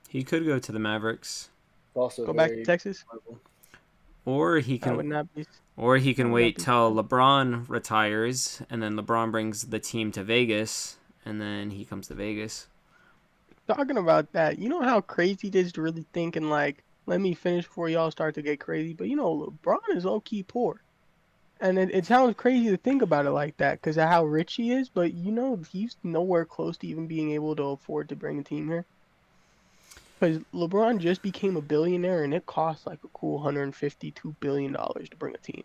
He could go to the Mavericks. Also go back to Texas. Or he can. That would not be. Or he can wait till LeBron retires, and then LeBron brings the team to Vegas, and then he comes to Vegas. Talking about that, you know how crazy it is to really think and like, let me finish before y'all start to get crazy. But LeBron is low-key poor. And it sounds crazy to think about it like that because of how rich he is. But, he's nowhere close to even being able to afford to bring a team here. Because LeBron just became a billionaire and it costs like a cool $152 billion to bring a team.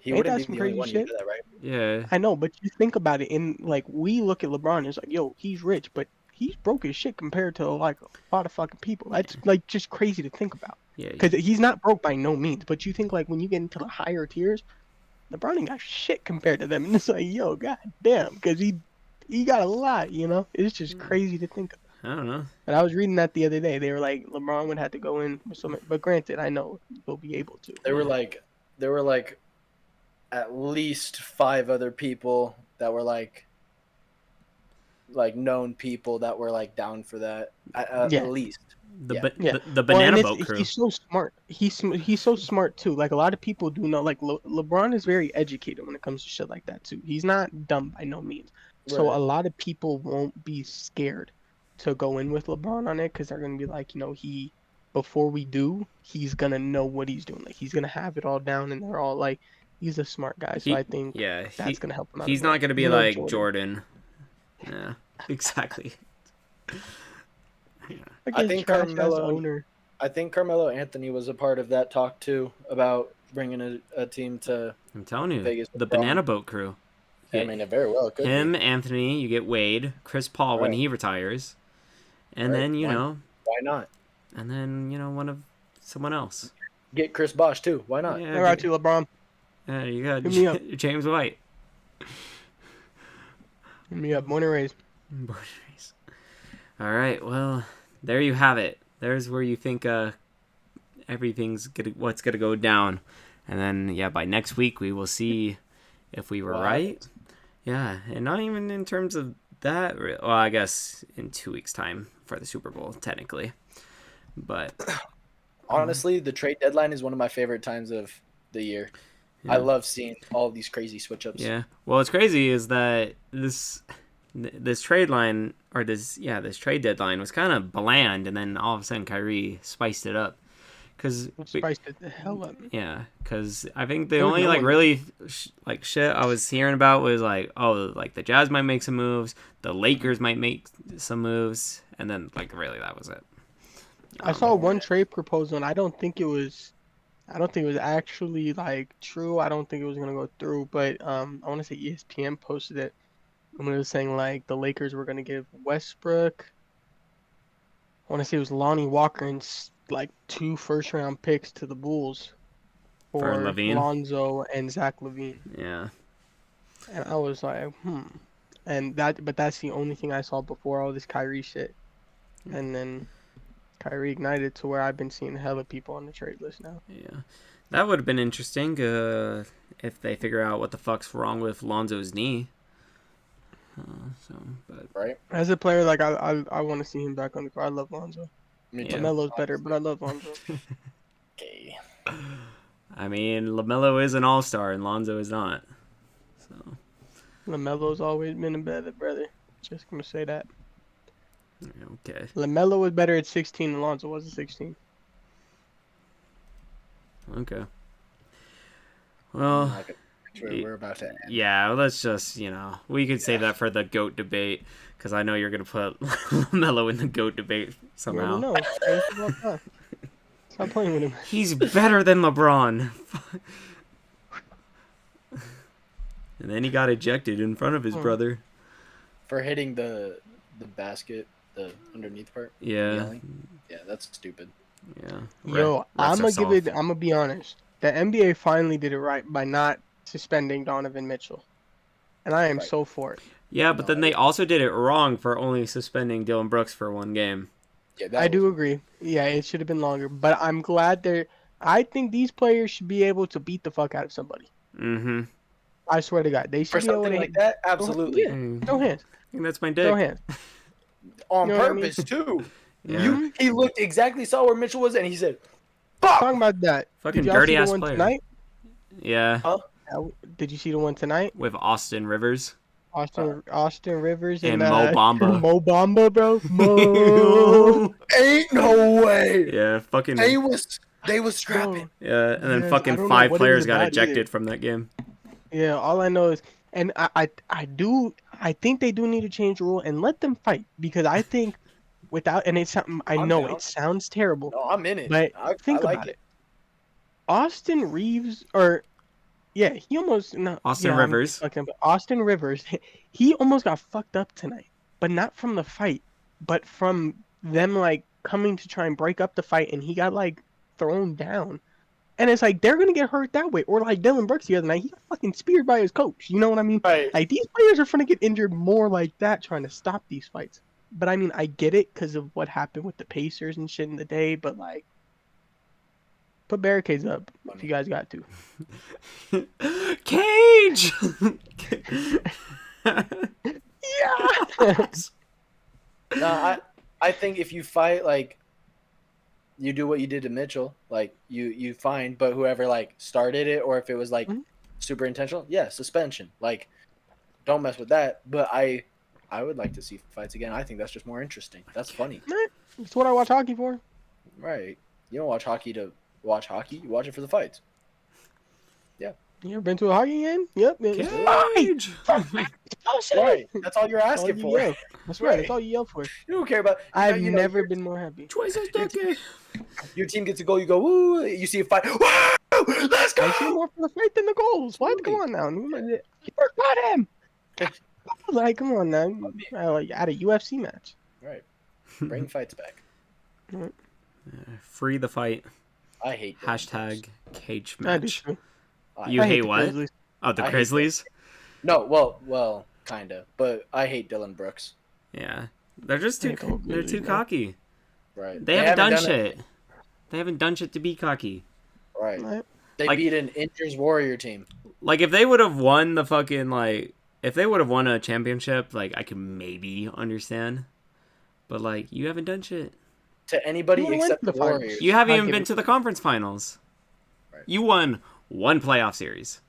He wouldn't be the only one to do that, right? Yeah. I know, but you think about it and like we look at LeBron and it's like, yo, he's rich, but he's broke as shit compared to like a lot of fucking people. That's like just crazy to think about. Yeah. Because he's not broke by no means, but you think like when you get into the higher tiers, LeBron ain't got shit compared to them, and it's like, yo, god damn, because he got a lot, It's just crazy to think of. I don't know. And I was reading that the other day. They were like, LeBron would have to go in with some, but granted, I know he'll be able to. There were like at least 5 other people that were like known people that were like down for that at least. The banana boat crew. He's so smart. He's so smart too. Like a lot of people do know. Like LeBron is very educated when it comes to shit like that too. He's not dumb by no means. Right. So a lot of people won't be scared to go in with LeBron on it because they're gonna be like, before we do, he's gonna know what he's doing. Like he's gonna have it all down, and they're all like, he's a smart guy. So I think that's gonna help him out. He's not gonna be like Jordan. Yeah, exactly. I think Carmelo Anthony was a part of that talk too about bringing a team to. I'm telling you, Vegas the banana boat crew. I mean, it very well could him, be. Anthony. You get Wade, Chris Paul when he retires, and then why not? And then someone else. Get Chris Bosh too. Why not? Yeah, right to LeBron. Yeah, you got Hit me up. James White. Hit me up. Born and raised. All right. Well, there you have it. There's where you think what's gonna go down, and then by next week we will see if we were right. Yeah, and not even in terms of that. Well, I guess in 2 weeks' time for the Super Bowl, technically. But honestly, the trade deadline is one of my favorite times of the year. Yeah. I love seeing all of these crazy switch ups. Yeah. Well, what's crazy is that this trade line or this trade deadline was kind of bland, and then all of a sudden Kyrie spiced it up. Spiced it the hell up. Yeah, because I think the only really shit I was hearing about was the Jazz might make some moves, the Lakers might make some moves, and then really that was it. I saw one trade proposal, and I don't think it was actually true. I don't think it was gonna go through, but I want to say ESPN posted it, and it was saying the Lakers were gonna give Westbrook. I want to say it was Lonnie Walker and 2 first-round picks to the Bulls for Lonzo and Zach LaVine. Yeah. And I was like, but that's the only thing I saw before all this Kyrie shit. And then Kyrie ignited to where I've been seeing hella people on the trade list now. Yeah. That would have been interesting if they figure out what the fuck's wrong with Lonzo's knee. Right. As a player, I want to see him back on the court. I love Lonzo. Me too. LaMelo's better, but I love Lonzo. Okay. I mean, LaMelo is an all-star and Lonzo is not. So LaMelo's always been a better brother. Just gonna say that. Okay. LaMelo was better at 16 than Lonzo was at 16. Okay. Well, we're about to end. Yeah, let's just, we could save that for the GOAT debate, because I know you're going to put LaMelo in the GOAT debate somehow. No. Stop playing with him. He's better than LeBron. And then he got ejected in front of his brother. For hitting the basket, the underneath part? Yeah. Yelling? Yeah, that's stupid. Yeah. Yo, I'm gonna be honest. The NBA finally did it right by not suspending Donovan Mitchell. And I am so for it. Yeah, but then they also did it wrong for only suspending Dylan Brooks for 1 game. Yeah, I do agree. Yeah, it should have been longer. But I'm glad I think these players should be able to beat the fuck out of somebody. Mm-hmm. I swear to God. They should for be able something to like that? Absolutely. Yeah. No hands. I think that's my dick. No hands. On purpose, too. Yeah. He looked saw where Mitchell was, and he said, fuck! Talking about that. Fucking dirty-ass player. Tonight? Yeah. Huh? Did you see the one tonight? With Austin Rivers. Austin Rivers and Mo Bamba. Mo Bamba, bro. Mo. Ain't no way. Yeah, fucking. They was scrapping. Yeah, and then fucking 5 players got ejected from that game. Yeah, all I know is, and I think they do need to change the rule and let them fight, because I think without, and it's something I know it sounds terrible. No, I'm in it. But think about it. Austin Reeves, he almost Austin Rivers. Austin Rivers, he almost got fucked up tonight, but not from the fight, but from them coming to try and break up the fight, and he got thrown down. And it's they're gonna get hurt that way, or Dylan Brooks the other night, he got fucking speared by his coach. You know what I mean? Right. These players are gonna get injured more like that, trying to stop these fights. But I mean, I get it because of what happened with the Pacers and shit in the day. But put barricades up if you guys got to. Cage. Yeah. No, I think if you fight you do what you did to Mitchell, you fine, but whoever started it, or if it was super intentional, suspension. Don't mess with that. But I would like to see fights again. I think that's just more interesting. That's funny. That's what I watch hockey for. Right. You don't watch hockey to watch hockey. You watch it for the fights. Yeah. You ever been to a hockey game? Yep. Cage. Right. That's all you're asking for. That's right. That's all you yell for. You don't care about. I've never been more happy. Twice as decade. Your team gets a goal. You go woo. You see a fight. Woo! Let's go. I see more for the fight than the goals. What? Come on now. You got him. Come on now. At a UFC match. Right. Bring fights back. Free the fight. I hate # cage match. I You hate what? Grizzlies. Oh, the Grizzlies? No, well, kind of. But I hate Dylan Brooks. Yeah. They're just too cocky. Right. They haven't done shit. They haven't done shit to be cocky. Right. They Like- beat an injured Warrior team. Like, if they would have won the fucking, like, if they would have won a championship, like, I could maybe understand. But, like, you haven't done shit. To anybody Who went except to the the finals? Warriors. You haven't I'll even give been it to the conference finals. Right. You won one playoff series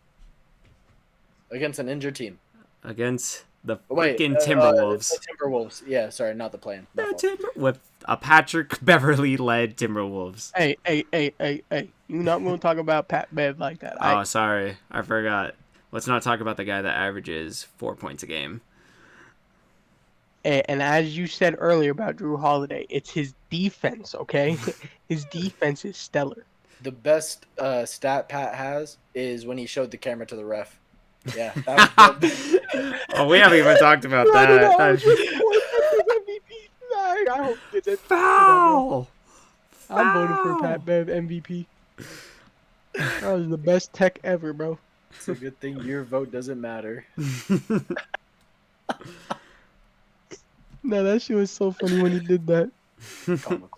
Against an injured team. against the Wait, freaking Timberwolves. The Timberwolves. Yeah, sorry, not the plan. With a Patrick Beverly-led Timberwolves. Hey. You're not going to talk about Pat Bev like that. Oh, sorry. I forgot. Let's not talk about the guy that averages 4 points a game. And as you said earlier about Jrue Holiday, it's his defense, okay? His defense is stellar. The best stat Pat has is when he showed the camera to the ref. Yeah. That was Oh, we haven't even talked about I don't know, that. I hope he gets it. Foul! I'm voting for Pat Bev MVP. That was the best tech ever, bro. It's a good thing your vote doesn't matter. No, that shit was so funny when he did that. Comical.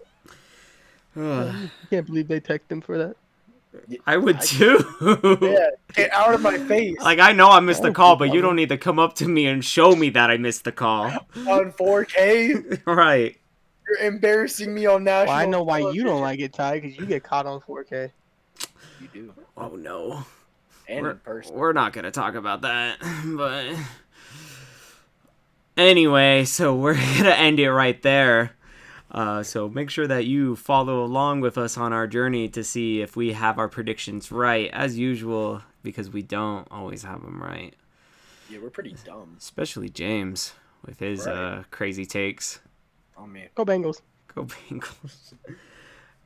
I can't believe they teched him for that. I would too. Yeah, get out of my face. Like, I know I missed the call, but you don't need to come up to me and show me that I missed the call. On 4K, Right. you're embarrassing me on national. Well, I know why you television. don't like it, Ty, because you get caught on 4K. You do. Oh, no. And in person. We're not going to talk about that, but... Anyway, so we're going to end it right there. So make sure that you follow along with us on our journey to see if we have our predictions right, as usual, because we don't always have them right. Yeah, we're pretty dumb. Especially James with his Right. crazy takes. On me. Go Bengals. Go Bengals.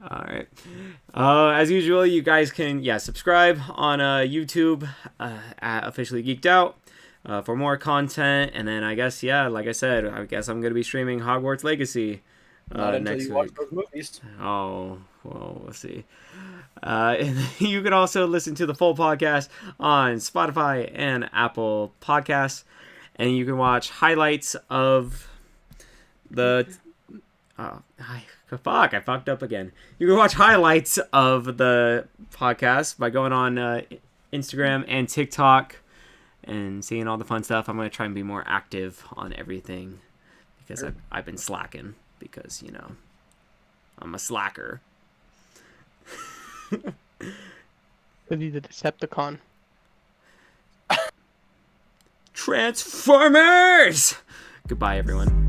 All right. As usual, you guys can subscribe on YouTube at Officially Geeked Out for more content. And then I guess like I said, I guess I'm gonna be streaming Hogwarts Legacy Not until next you watch week. those movies. Oh, well, we'll see. And you can also listen to the full podcast on Spotify and Apple Podcasts, and you can watch highlights of the. Fuck! I fucked up again. You can watch highlights of the podcast by going on Instagram and TikTok and seeing all the fun stuff. I'm gonna try and be more active on everything because I've been slacking because I'm a slacker. Because he's a Decepticon. Transformers! Goodbye, everyone.